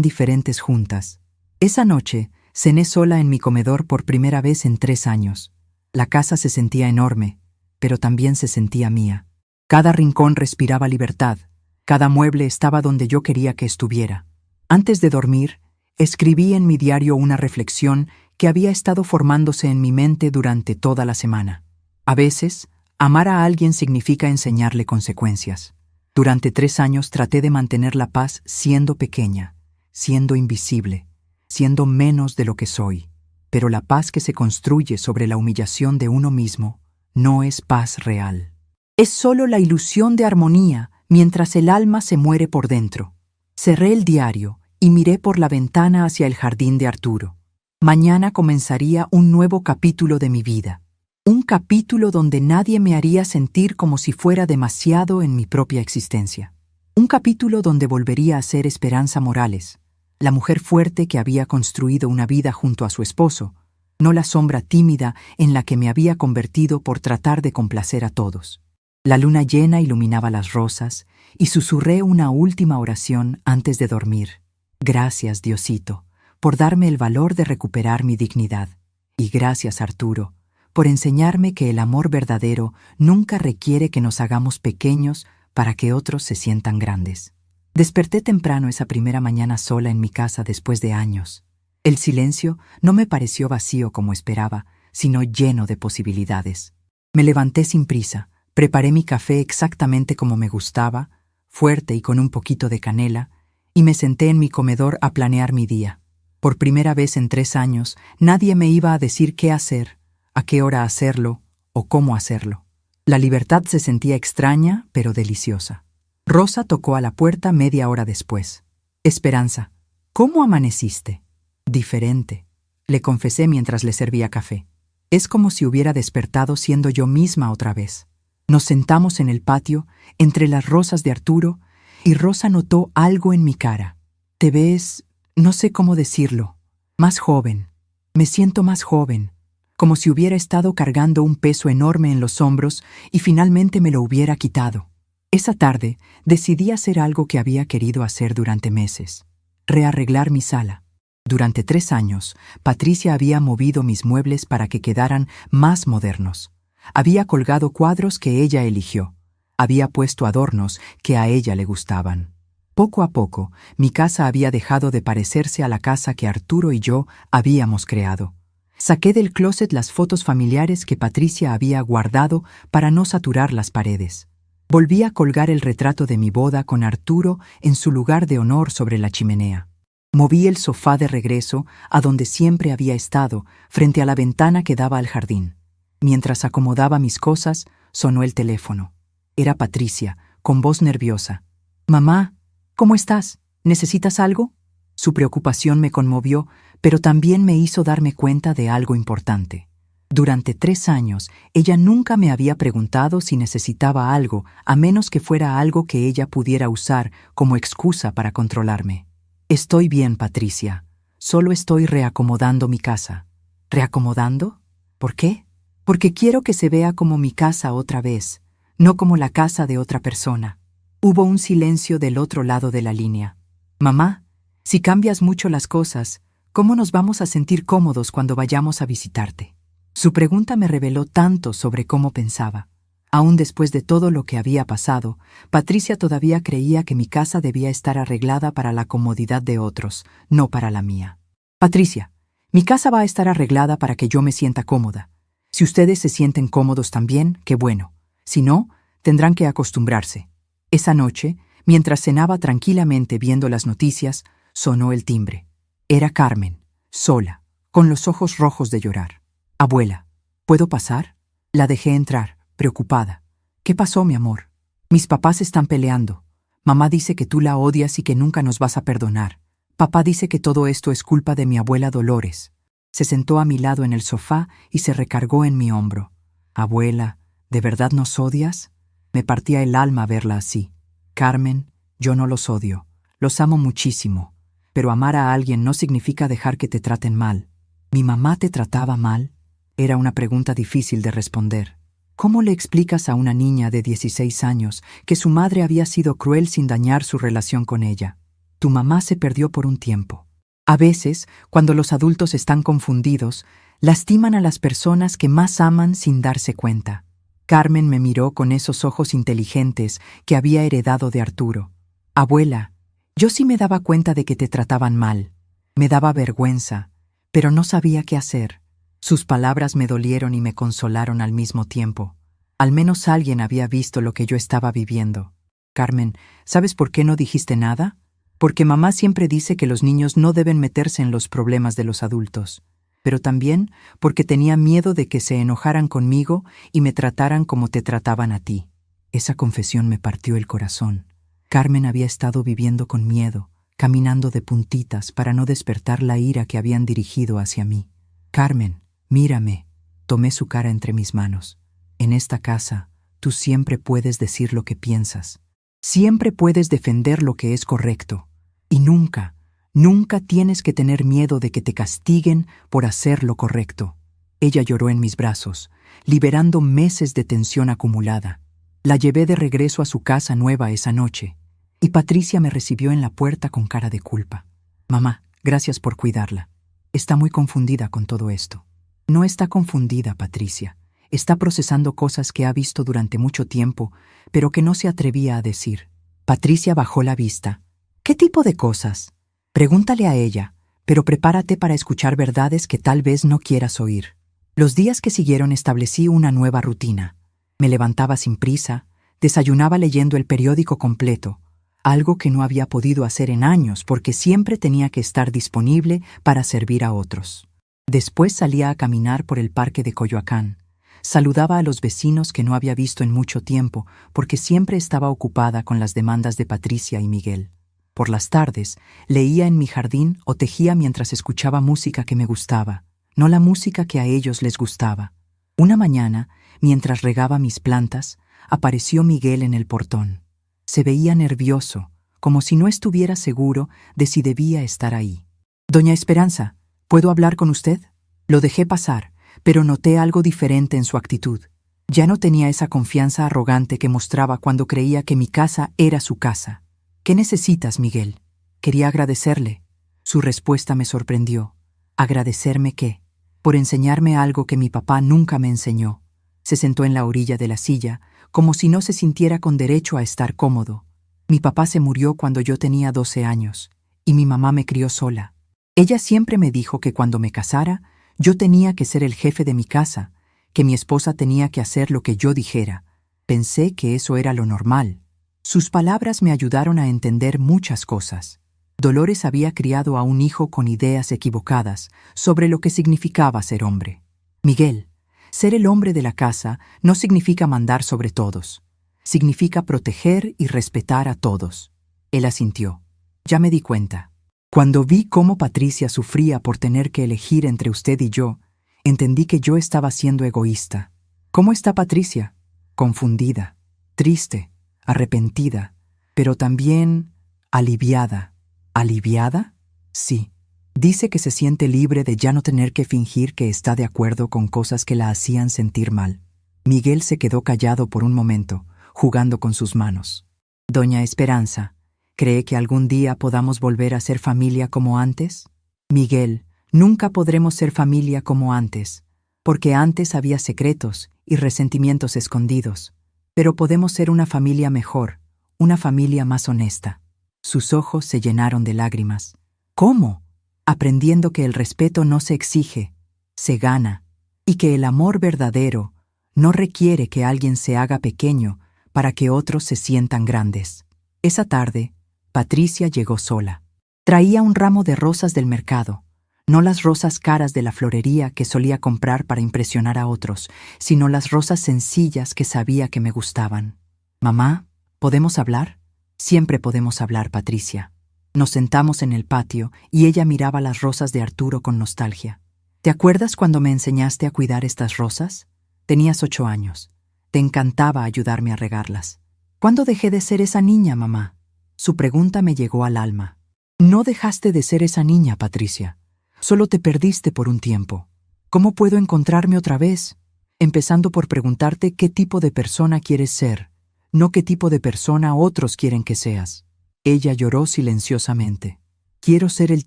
diferentes juntas. Esa noche, cené sola en mi comedor por primera vez en 3 años. La casa se sentía enorme, pero también se sentía mía. Cada rincón respiraba libertad, cada mueble estaba donde yo quería que estuviera. Antes de dormir, escribí en mi diario una reflexión que había estado formándose en mi mente durante toda la semana. A veces, amar a alguien significa enseñarle consecuencias. Durante 3 años traté de mantener la paz siendo pequeña, siendo invisible, siendo menos de lo que soy. Pero la paz que se construye sobre la humillación de uno mismo no es paz real. Es solo la ilusión de armonía mientras el alma se muere por dentro. Cerré el diario y miré por la ventana hacia el jardín de Arturo. Mañana comenzaría un nuevo capítulo de mi vida. Un capítulo donde nadie me haría sentir como si fuera demasiado en mi propia existencia. Un capítulo donde volvería a ser Esperanza Morales, la mujer fuerte que había construido una vida junto a su esposo, no la sombra tímida en la que me había convertido por tratar de complacer a todos. La luna llena iluminaba las rosas y susurré una última oración antes de dormir. Gracias, Diosito, por darme el valor de recuperar mi dignidad. Y gracias, Arturo, por enseñarme que el amor verdadero nunca requiere que nos hagamos pequeños para que otros se sientan grandes. Desperté temprano esa primera mañana sola en mi casa después de años. El silencio no me pareció vacío como esperaba, sino lleno de posibilidades. Me levanté sin prisa, preparé mi café exactamente como me gustaba, fuerte y con un poquito de canela, y me senté en mi comedor a planear mi día. Por primera vez en 3 años, nadie me iba a decir qué hacer, a qué hora hacerlo o cómo hacerlo. La libertad se sentía extraña, pero deliciosa. Rosa tocó a la puerta media hora después. Esperanza, ¿cómo amaneciste? Diferente, le confesé mientras le servía café. Es como si hubiera despertado siendo yo misma otra vez. Nos sentamos en el patio, entre las rosas de Arturo, y Rosa notó algo en mi cara. Te ves, no sé cómo decirlo, más joven. Me siento más joven, como si hubiera estado cargando un peso enorme en los hombros y finalmente me lo hubiera quitado. Esa tarde decidí hacer algo que había querido hacer durante meses: rearreglar mi sala. Durante 3 años, Patricia había movido mis muebles para que quedaran más modernos. Había colgado cuadros que ella eligió. Había puesto adornos que a ella le gustaban. Poco a poco, mi casa había dejado de parecerse a la casa que Arturo y yo habíamos creado. Saqué del closet las fotos familiares que Patricia había guardado para no saturar las paredes. Volví a colgar el retrato de mi boda con Arturo en su lugar de honor sobre la chimenea. Moví el sofá de regreso a donde siempre había estado, frente a la ventana que daba al jardín. Mientras acomodaba mis cosas, sonó el teléfono. Era Patricia, con voz nerviosa. «Mamá, ¿cómo estás? ¿Necesitas algo?» Su preocupación me conmovió, pero también me hizo darme cuenta de algo importante. Durante 3 años, ella nunca me había preguntado si necesitaba algo, a menos que fuera algo que ella pudiera usar como excusa para controlarme. «Estoy bien, Patricia. Solo estoy reacomodando mi casa». ¿Reacomodando? ¿Por qué? Porque quiero que se vea como mi casa otra vez, no como la casa de otra persona. Hubo un silencio del otro lado de la línea. «Mamá, si cambias mucho las cosas, ¿cómo nos vamos a sentir cómodos cuando vayamos a visitarte?» Su pregunta me reveló tanto sobre cómo pensaba. Aún después de todo lo que había pasado, Patricia todavía creía que mi casa debía estar arreglada para la comodidad de otros, no para la mía. «Patricia, mi casa va a estar arreglada para que yo me sienta cómoda. Si ustedes se sienten cómodos también, qué bueno. Si no, tendrán que acostumbrarse». Esa noche, mientras cenaba tranquilamente viendo las noticias, sonó el timbre. Era Carmen, sola, con los ojos rojos de llorar. «Abuela, ¿puedo pasar?» La dejé entrar, preocupada. «¿Qué pasó, mi amor?» «Mis papás están peleando. Mamá dice que tú la odias y que nunca nos vas a perdonar. Papá dice que todo esto es culpa de mi abuela Dolores». Se sentó a mi lado en el sofá y se recargó en mi hombro. «Abuela, ¿de verdad nos odias?» Me partía el alma verla así. «Carmen, yo no los odio. Los amo muchísimo. Pero amar a alguien no significa dejar que te traten mal». «¿Mi mamá te trataba mal?» Era una pregunta difícil de responder. ¿Cómo le explicas a una niña de 16 años que su madre había sido cruel sin dañar su relación con ella? Tu mamá se perdió por un tiempo. A veces, cuando los adultos están confundidos, lastiman a las personas que más aman sin darse cuenta. Carmen me miró con esos ojos inteligentes que había heredado de Arturo. Abuela, yo sí me daba cuenta de que te trataban mal. Me daba vergüenza, pero no sabía qué hacer. Sus palabras me dolieron y me consolaron al mismo tiempo. Al menos alguien había visto lo que yo estaba viviendo. Carmen, ¿sabes por qué no dijiste nada? Porque mamá siempre dice que los niños no deben meterse en los problemas de los adultos. Pero también porque tenía miedo de que se enojaran conmigo y me trataran como te trataban a ti. Esa confesión me partió el corazón. Carmen había estado viviendo con miedo, caminando de puntitas para no despertar la ira que habían dirigido hacia mí. Carmen, mírame. Tomé su cara entre mis manos. En esta casa, tú siempre puedes decir lo que piensas. Siempre puedes defender lo que es correcto. Y nunca, nunca tienes que tener miedo de que te castiguen por hacer lo correcto. Ella lloró en mis brazos, liberando meses de tensión acumulada. La llevé de regreso a su casa nueva esa noche, y Patricia me recibió en la puerta con cara de culpa. Mamá, gracias por cuidarla. Está muy confundida con todo esto. No está confundida, Patricia. Está procesando cosas que ha visto durante mucho tiempo, pero que no se atrevía a decir. Patricia bajó la vista. ¿Qué tipo de cosas? Pregúntale a ella, pero prepárate para escuchar verdades que tal vez no quieras oír. Los días que siguieron establecí una nueva rutina. Me levantaba sin prisa, desayunaba leyendo el periódico completo, algo que no había podido hacer en años porque siempre tenía que estar disponible para servir a otros. Después salía a caminar por el parque de Coyoacán. Saludaba a los vecinos que no había visto en mucho tiempo porque siempre estaba ocupada con las demandas de Patricia y Miguel. Por las tardes, leía en mi jardín o tejía mientras escuchaba música que me gustaba, no la música que a ellos les gustaba. Una mañana, mientras regaba mis plantas, apareció Miguel en el portón. Se veía nervioso, como si no estuviera seguro de si debía estar ahí. «Doña Esperanza, ¿puedo hablar con usted?» Lo dejé pasar, pero noté algo diferente en su actitud. Ya no tenía esa confianza arrogante que mostraba cuando creía que mi casa era su casa. «¿Qué necesitas, Miguel?» Quería agradecerle. Su respuesta me sorprendió. ¿Agradecerme qué? Por enseñarme algo que mi papá nunca me enseñó. Se sentó en la orilla de la silla, como si no se sintiera con derecho a estar cómodo. Mi papá se murió cuando yo tenía 12 años, y mi mamá me crió sola. Ella siempre me dijo que cuando me casara, yo tenía que ser el jefe de mi casa, que mi esposa tenía que hacer lo que yo dijera. Pensé que eso era lo normal. Sus palabras me ayudaron a entender muchas cosas. Dolores había criado a un hijo con ideas equivocadas sobre lo que significaba ser hombre. Miguel, ser el hombre de la casa no significa mandar sobre todos. Significa proteger y respetar a todos. Él asintió. Ya me di cuenta. Cuando vi cómo Patricia sufría por tener que elegir entre usted y yo, entendí que yo estaba siendo egoísta. ¿Cómo está Patricia? Confundida, triste, arrepentida, pero también aliviada. ¿Aliviada? Sí. Dice que se siente libre de ya no tener que fingir que está de acuerdo con cosas que la hacían sentir mal. Miguel se quedó callado por un momento, jugando con sus manos. Doña Esperanza, ¿cree que algún día podamos volver a ser familia como antes? Miguel, nunca podremos ser familia como antes, porque antes había secretos y resentimientos escondidos. Pero podemos ser una familia mejor, una familia más honesta. Sus ojos se llenaron de lágrimas. ¿Cómo? Aprendiendo que el respeto no se exige, se gana, y que el amor verdadero no requiere que alguien se haga pequeño para que otros se sientan grandes. Esa tarde, Patricia llegó sola. Traía un ramo de rosas del mercado, no las rosas caras de la florería que solía comprar para impresionar a otros, sino las rosas sencillas que sabía que me gustaban. «Mamá, ¿podemos hablar?» «Siempre podemos hablar, Patricia». Nos sentamos en el patio y ella miraba las rosas de Arturo con nostalgia. «¿Te acuerdas cuando me enseñaste a cuidar estas rosas? Tenías 8 años. Te encantaba ayudarme a regarlas». «¿Cuándo dejé de ser esa niña, mamá?» Su pregunta me llegó al alma. «No dejaste de ser esa niña, Patricia. Solo te perdiste por un tiempo. ¿Cómo puedo encontrarme otra vez? empezando por preguntarte qué tipo de persona quieres ser, no qué tipo de persona otros quieren que seas. Ella lloró silenciosamente. Quiero ser el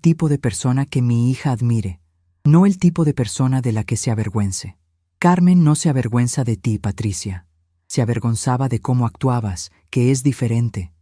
tipo de persona que mi hija admire, no el tipo de persona de la que se avergüence. Carmen no se avergüenza de ti, Patricia. Se avergonzaba de cómo actuabas, que es diferente.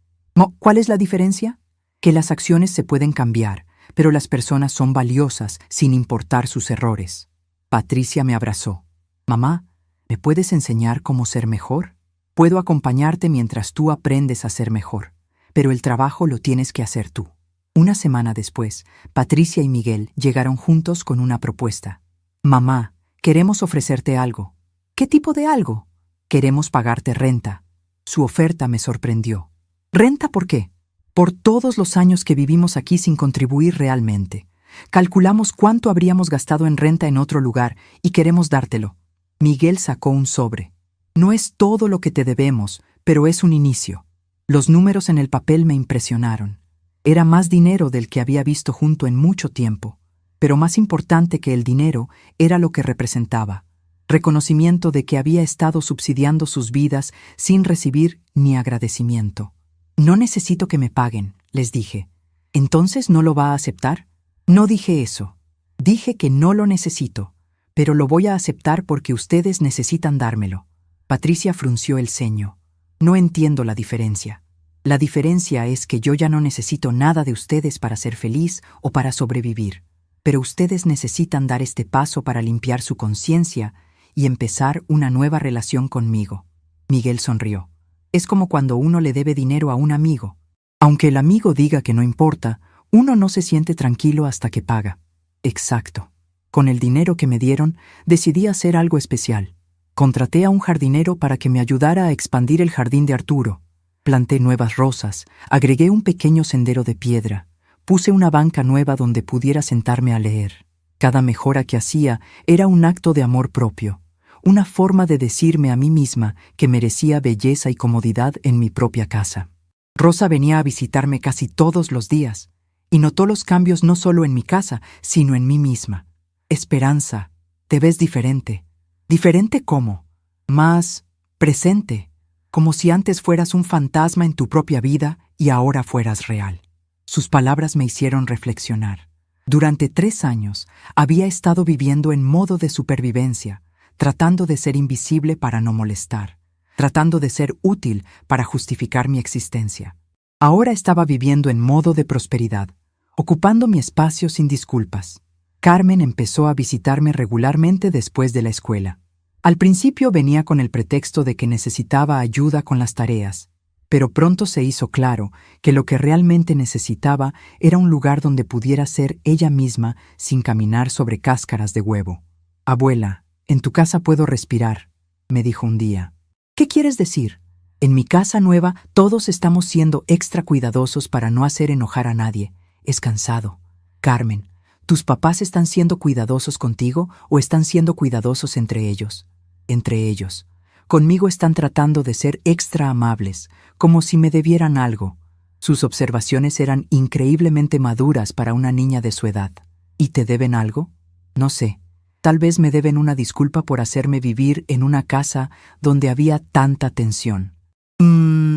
¿Cuál es la diferencia? Que las acciones se pueden cambiar, pero las personas son valiosas sin importar sus errores. Patricia me abrazó. Mamá, ¿me puedes enseñar cómo ser mejor? Puedo acompañarte mientras tú aprendes a ser mejor, pero el trabajo lo tienes que hacer tú. Una semana después, Patricia y Miguel llegaron juntos con una propuesta. Mamá, queremos ofrecerte algo. ¿Qué tipo de algo? Queremos pagarte renta. Su oferta me sorprendió. ¿Renta por qué? Por todos los años que vivimos aquí sin contribuir realmente. Calculamos cuánto habríamos gastado en renta en otro lugar y queremos dártelo. Miguel sacó un sobre. No es todo lo que te debemos, pero es un inicio. Los números en el papel me impresionaron. Era más dinero del que había visto junto en mucho tiempo, pero más importante que el dinero era lo que representaba. Reconocimiento de que había estado subsidiando sus vidas sin recibir ni agradecimiento. No necesito que me paguen, les dije. ¿Entonces no lo va a aceptar? No dije eso. Dije que no lo necesito, pero lo voy a aceptar porque ustedes necesitan dármelo. Patricia frunció el ceño. No entiendo la diferencia. La diferencia es que yo ya no necesito nada de ustedes para ser feliz o para sobrevivir, pero ustedes necesitan dar este paso para limpiar su conciencia y empezar una nueva relación conmigo. Miguel sonrió. Es como cuando uno le debe dinero a un amigo. Aunque el amigo diga que no importa, uno no se siente tranquilo hasta que paga. Exacto. Con el dinero que me dieron, decidí hacer algo especial. Contraté a un jardinero para que me ayudara a expandir el jardín de Arturo. Planté nuevas rosas, agregué un pequeño sendero de piedra, puse una banca nueva donde pudiera sentarme a leer. Cada mejora que hacía era un acto de amor propio, una forma de decirme a mí misma que merecía belleza y comodidad en mi propia casa. Rosa venía a visitarme casi todos los días, y notó los cambios no solo en mi casa, sino en mí misma. Esperanza, te ves diferente. ¿Diferente cómo? Más presente, como si antes fueras un fantasma en tu propia vida y ahora fueras real. Sus palabras me hicieron reflexionar. Durante 3 años había estado viviendo en modo de supervivencia, tratando de ser invisible para no molestar, tratando de ser útil para justificar mi existencia. Ahora estaba viviendo en modo de prosperidad, ocupando mi espacio sin disculpas. Carmen empezó a visitarme regularmente después de la escuela. Al principio venía con el pretexto de que necesitaba ayuda con las tareas, pero pronto se hizo claro que lo que realmente necesitaba era un lugar donde pudiera ser ella misma sin caminar sobre cáscaras de huevo. Abuela, en tu casa puedo respirar, me dijo un día. ¿Qué quieres decir? En mi casa nueva todos estamos siendo extra cuidadosos para no hacer enojar a nadie. Es cansado. Carmen, ¿tus papás están siendo cuidadosos contigo o están siendo cuidadosos entre ellos? Entre ellos. Conmigo están tratando de ser extra amables, como si me debieran algo. Sus observaciones eran increíblemente maduras para una niña de su edad. ¿Y te deben algo? No sé. Tal vez me deben una disculpa por hacerme vivir en una casa donde había tanta tensión.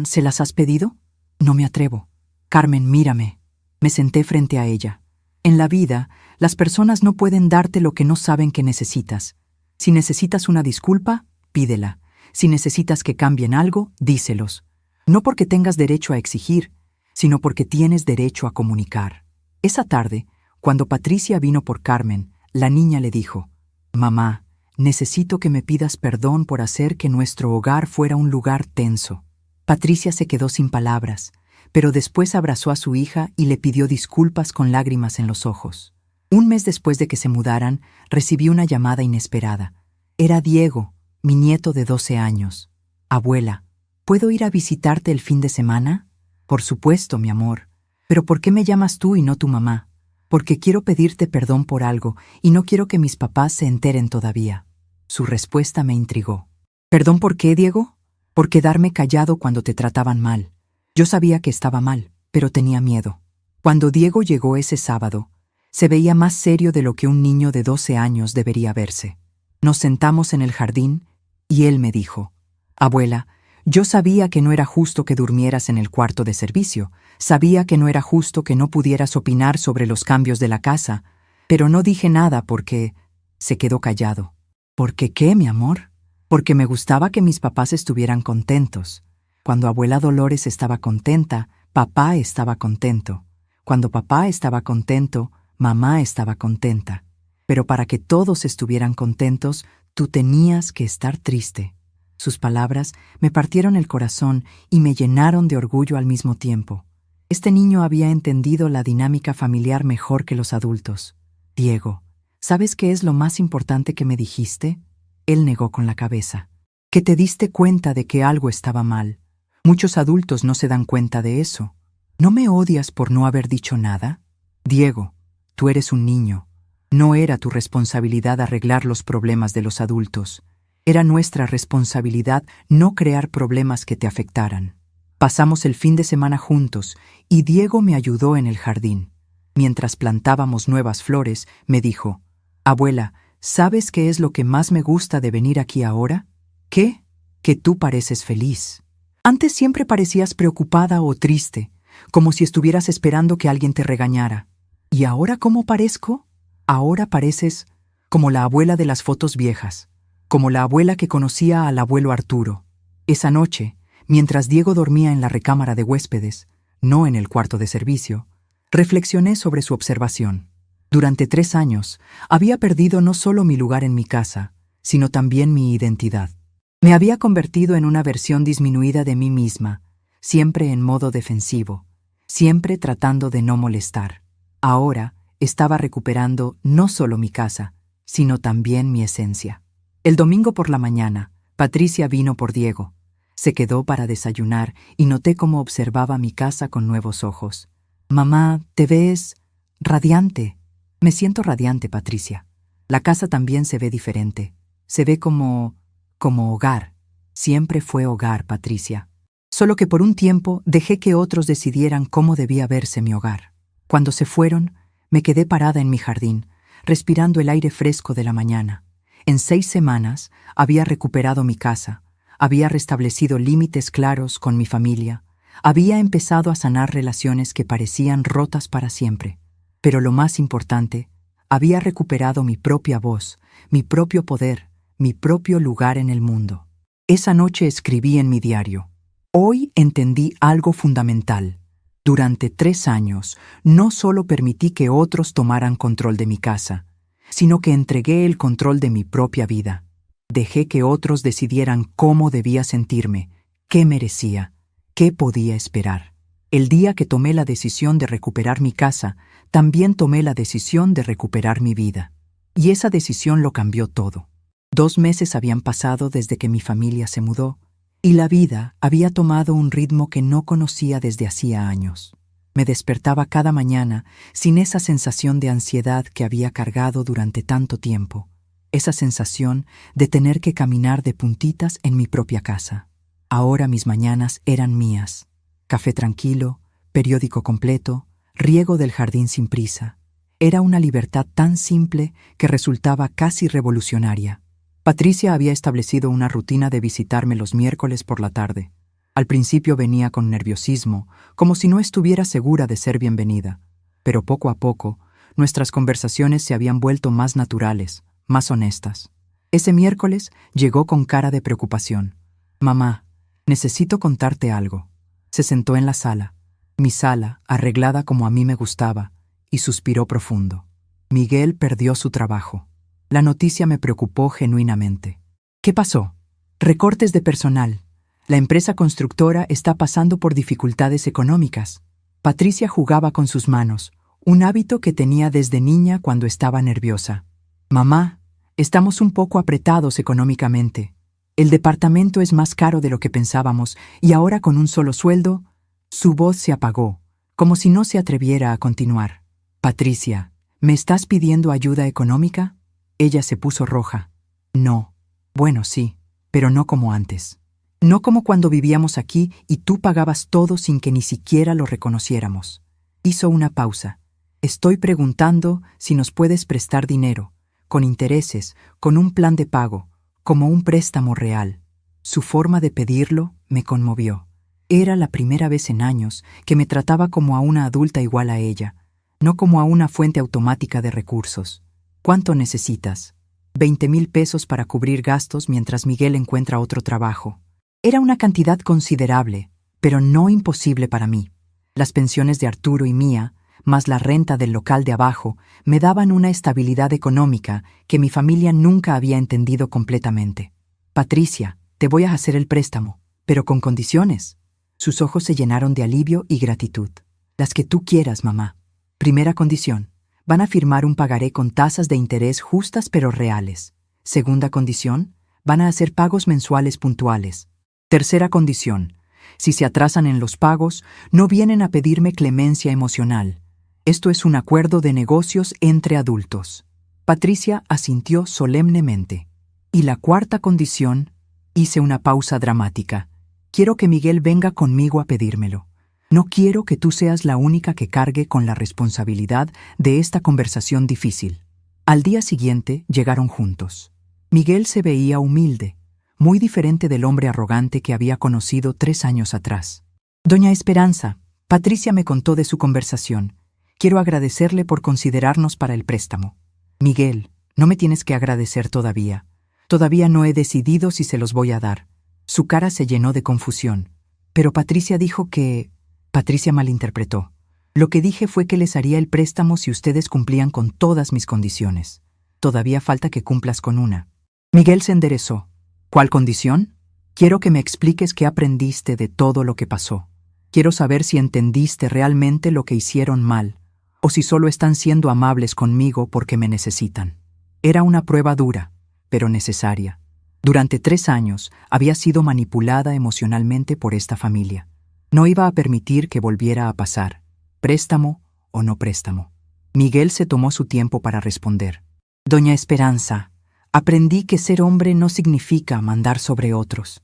¿Se las has pedido? No me atrevo. Carmen, mírame. Me senté frente a ella. En la vida, las personas no pueden darte lo que no saben que necesitas. Si necesitas una disculpa, pídela. Si necesitas que cambien algo, díselos. No porque tengas derecho a exigir, sino porque tienes derecho a comunicar. Esa tarde, cuando Patricia vino por Carmen, la niña le dijo: «Mamá, necesito que me pidas perdón por hacer que nuestro hogar fuera un lugar tenso». Patricia se quedó sin palabras, pero después abrazó a su hija y le pidió disculpas con lágrimas en los ojos. Un mes después de que se mudaran, recibí una llamada inesperada. Era Diego, mi nieto de 12 años. «Abuela, ¿puedo ir a visitarte el fin de semana?» «Por supuesto, mi amor. Pero ¿por qué me llamas tú y no tu mamá?» «Porque quiero pedirte perdón por algo y no quiero que mis papás se enteren todavía». Su respuesta me intrigó. «¿Perdón por qué, Diego?» «Por quedarme callado cuando te trataban mal. Yo sabía que estaba mal, pero tenía miedo». Cuando Diego llegó ese sábado, se veía más serio de lo que un niño de 12 años debería verse. Nos sentamos en el jardín y él me dijo: «Abuela, yo sabía que no era justo que durmieras en el cuarto de servicio, sabía que no era justo que no pudieras opinar sobre los cambios de la casa, pero no dije nada porque…». Se quedó callado. ¿Por qué qué, mi amor? Porque me gustaba que mis papás estuvieran contentos. Cuando abuela Dolores estaba contenta, papá estaba contento. Cuando papá estaba contento, mamá estaba contenta. Pero para que todos estuvieran contentos, tú tenías que estar triste. Sus palabras me partieron el corazón y me llenaron de orgullo al mismo tiempo. Este niño había entendido la dinámica familiar mejor que los adultos. Diego, ¿sabes qué es lo más importante que me dijiste? Él negó con la cabeza. Que te diste cuenta de que algo estaba mal. Muchos adultos no se dan cuenta de eso. ¿No me odias por no haber dicho nada? Diego, tú eres un niño. No era tu responsabilidad arreglar los problemas de los adultos. Era nuestra responsabilidad no crear problemas que te afectaran. Pasamos el fin de semana juntos y Diego me ayudó en el jardín. Mientras plantábamos nuevas flores, me dijo: «Abuela, ¿sabes qué es lo que más me gusta de venir aquí ahora? ¿Qué? Que tú pareces feliz. Antes siempre parecías preocupada o triste, como si estuvieras esperando que alguien te regañara. ¿Y ahora cómo parezco? Ahora pareces como la abuela de las fotos viejas, como la abuela que conocía al abuelo Arturo». Esa noche, mientras Diego dormía en la recámara de huéspedes, no en el cuarto de servicio, reflexioné sobre su observación. Durante 3 años, había perdido no solo mi lugar en mi casa, sino también mi identidad. Me había convertido en una versión disminuida de mí misma, siempre en modo defensivo, siempre tratando de no molestar. Ahora estaba recuperando no solo mi casa, sino también mi esencia. El domingo por la mañana, Patricia vino por Diego. Se quedó para desayunar y noté cómo observaba mi casa con nuevos ojos. «Mamá, te ves radiante». «Me siento radiante, Patricia. La casa también se ve diferente. Se ve como hogar. Siempre fue hogar, Patricia. Solo que por un tiempo dejé que otros decidieran cómo debía verse mi hogar. Cuando se fueron, me quedé parada en mi jardín, respirando el aire fresco de la mañana. En 6 semanas había recuperado mi casa, había restablecido límites claros con mi familia, había empezado a sanar relaciones que parecían rotas para siempre. Pero lo más importante, había recuperado mi propia voz, mi propio poder, mi propio lugar en el mundo. Esa noche escribí en mi diario: «Hoy entendí algo fundamental. Durante 3 años, no solo permití que otros tomaran control de mi casa, sino que entregué el control de mi propia vida. Dejé que otros decidieran cómo debía sentirme, qué merecía, qué podía esperar. El día que tomé la decisión de recuperar mi casa, también tomé la decisión de recuperar mi vida. Y esa decisión lo cambió todo. 2 meses habían pasado desde que mi familia se mudó, y la vida había tomado un ritmo que no conocía desde hacía años. Me despertaba cada mañana sin esa sensación de ansiedad que había cargado durante tanto tiempo, esa sensación de tener que caminar de puntitas en mi propia casa. Ahora mis mañanas eran mías. Café tranquilo, periódico completo, riego del jardín sin prisa. Era una libertad tan simple que resultaba casi revolucionaria. Patricia había establecido una rutina de visitarme los miércoles por la tarde. Al principio venía con nerviosismo, como si no estuviera segura de ser bienvenida. Pero poco a poco, nuestras conversaciones se habían vuelto más naturales, más honestas. Ese miércoles llegó con cara de preocupación. «Mamá, necesito contarte algo». Se sentó en la sala, mi sala, arreglada como a mí me gustaba, y suspiró profundo. Miguel perdió su trabajo. La noticia me preocupó genuinamente. «¿Qué pasó?» «Recortes de personal. La empresa constructora está pasando por dificultades económicas». Patricia jugaba con sus manos, un hábito que tenía desde niña cuando estaba nerviosa. «Mamá, estamos un poco apretados económicamente. El departamento es más caro de lo que pensábamos y ahora con un solo sueldo…». Su voz se apagó, como si no se atreviera a continuar. «Patricia, ¿me estás pidiendo ayuda económica?» Ella se puso roja. «No. Bueno, sí, pero no como antes. No como cuando vivíamos aquí y tú pagabas todo sin que ni siquiera lo reconociéramos». Hizo una pausa. «Estoy preguntando si nos puedes prestar dinero, con intereses, con un plan de pago, como un préstamo real. Su forma de pedirlo me conmovió. Era la primera vez en años que me trataba como a una adulta igual a ella, no como a una fuente automática de recursos. ¿Cuánto necesitas? 20,000 pesos para cubrir gastos mientras Miguel encuentra otro trabajo. Era una cantidad considerable, pero no imposible para mí. Las pensiones de Arturo y mía, más la renta del local de abajo, me daban una estabilidad económica que mi familia nunca había entendido completamente. Patricia, te voy a hacer el préstamo, pero con condiciones. Sus ojos se llenaron de alivio y gratitud. Las que tú quieras, mamá. Primera condición. Van a firmar un pagaré con tasas de interés justas pero reales. Segunda condición. Van a hacer pagos mensuales puntuales. Tercera condición. Si se atrasan en los pagos, no vienen a pedirme clemencia emocional. Esto es un acuerdo de negocios entre adultos. Patricia asintió solemnemente. Y la cuarta condición, hice una pausa dramática. Quiero que Miguel venga conmigo a pedírmelo. No quiero que tú seas la única que cargue con la responsabilidad de esta conversación difícil. Al día siguiente llegaron juntos. Miguel se veía humilde, muy diferente del hombre arrogante que había conocido 3 años atrás. Doña Esperanza, Patricia me contó de su conversación. Quiero agradecerle por considerarnos para el préstamo. Miguel, no me tienes que agradecer todavía. Todavía no he decidido si se los voy a dar. Su cara se llenó de confusión. Pero Patricia dijo que... Patricia malinterpretó. Lo que dije fue que les haría el préstamo si ustedes cumplían con todas mis condiciones. Todavía falta que cumplas con una. Miguel se enderezó. ¿Cuál condición? Quiero que me expliques qué aprendiste de todo lo que pasó. Quiero saber si entendiste realmente lo que hicieron mal, o si solo están siendo amables conmigo porque me necesitan. Era una prueba dura, pero necesaria. Durante 3 años había sido manipulada emocionalmente por esta familia. No iba a permitir que volviera a pasar, préstamo o no préstamo. Miguel se tomó su tiempo para responder. Doña Esperanza, aprendí que ser hombre no significa mandar sobre otros.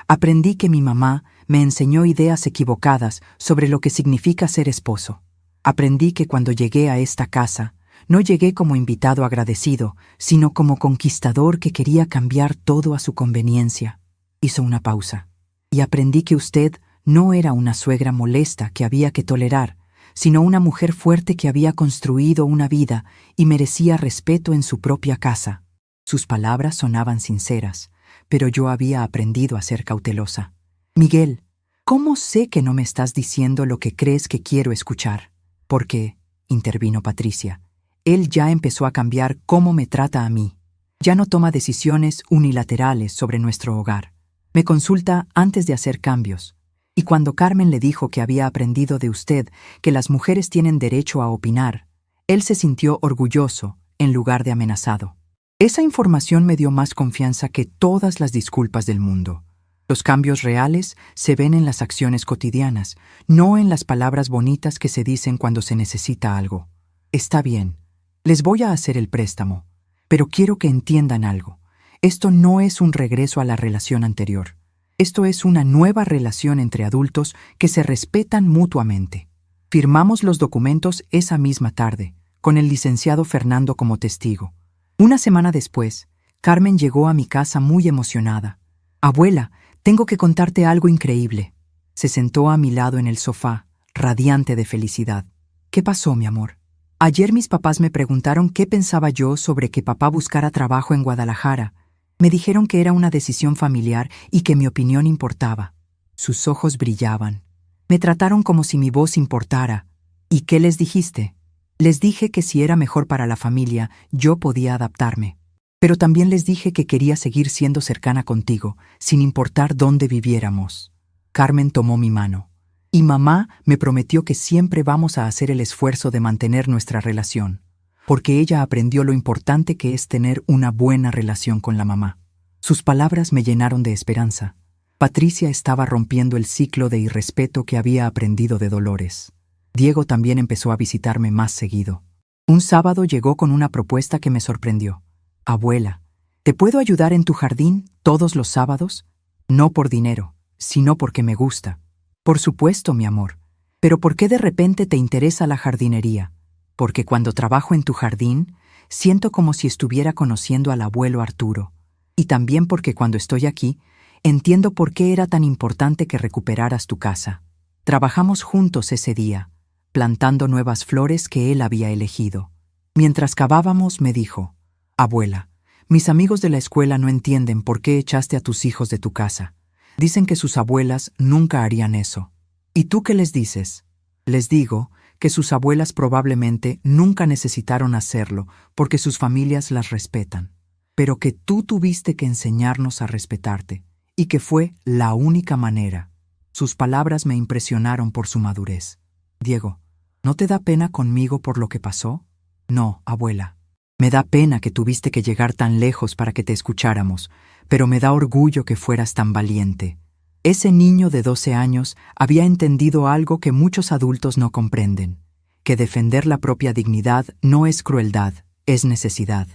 Aprendí que mi mamá me enseñó ideas equivocadas sobre lo que significa ser esposo. Aprendí que cuando llegué a esta casa, no llegué como invitado agradecido, sino como conquistador que quería cambiar todo a su conveniencia. Hizo una pausa. Y aprendí que usted no era una suegra molesta que había que tolerar, sino una mujer fuerte que había construido una vida y merecía respeto en su propia casa. Sus palabras sonaban sinceras, pero yo había aprendido a ser cautelosa. Miguel, ¿cómo sé que no me estás diciendo lo que crees que quiero escuchar? Porque, intervino Patricia, él ya empezó a cambiar cómo me trata a mí. Ya no toma decisiones unilaterales sobre nuestro hogar. Me consulta antes de hacer cambios. Y cuando Carmen le dijo que había aprendido de usted que las mujeres tienen derecho a opinar, él se sintió orgulloso en lugar de amenazado. Esa información me dio más confianza que todas las disculpas del mundo. Los cambios reales se ven en las acciones cotidianas, no en las palabras bonitas que se dicen cuando se necesita algo. Está bien, les voy a hacer el préstamo, pero quiero que entiendan algo. Esto no es un regreso a la relación anterior. Esto es una nueva relación entre adultos que se respetan mutuamente. Firmamos los documentos esa misma tarde, con el licenciado Fernando como testigo. Una semana después, Carmen llegó a mi casa muy emocionada. Abuela, tengo que contarte algo increíble. Se sentó a mi lado en el sofá, radiante de felicidad. ¿Qué pasó, mi amor? Ayer mis papás me preguntaron qué pensaba yo sobre que papá buscara trabajo en Guadalajara. Me dijeron que era una decisión familiar y que mi opinión importaba. Sus ojos brillaban. Me trataron como si mi voz importara. ¿Y qué les dijiste? Les dije que si era mejor para la familia, yo podía adaptarme. Pero también les dije que quería seguir siendo cercana contigo, sin importar dónde viviéramos. Carmen tomó mi mano. Y mamá me prometió que siempre vamos a hacer el esfuerzo de mantener nuestra relación, porque ella aprendió lo importante que es tener una buena relación con la mamá. Sus palabras me llenaron de esperanza. Patricia estaba rompiendo el ciclo de irrespeto que había aprendido de Dolores. Diego también empezó a visitarme más seguido. Un sábado llegó con una propuesta que me sorprendió. Abuela, ¿te puedo ayudar en tu jardín todos los sábados? No por dinero, sino porque me gusta. Por supuesto, mi amor. Pero ¿por qué de repente te interesa la jardinería? Porque cuando trabajo en tu jardín, siento como si estuviera conociendo al abuelo Arturo. Y también porque cuando estoy aquí, entiendo por qué era tan importante que recuperaras tu casa. Trabajamos juntos ese día, plantando nuevas flores que él había elegido. Mientras cavábamos, me dijo: «Abuela, mis amigos de la escuela no entienden por qué echaste a tus hijos de tu casa. Dicen que sus abuelas nunca harían eso. ¿Y tú qué les dices?» Les digo que sus abuelas probablemente nunca necesitaron hacerlo porque sus familias las respetan, pero que tú tuviste que enseñarnos a respetarte y que fue la única manera. Sus palabras me impresionaron por su madurez. Diego, ¿no te da pena conmigo por lo que pasó? No, abuela. Me da pena que tuviste que llegar tan lejos para que te escucháramos, pero me da orgullo que fueras tan valiente. Ese niño de 12 años había entendido algo que muchos adultos no comprenden, que defender la propia dignidad no es crueldad, es necesidad.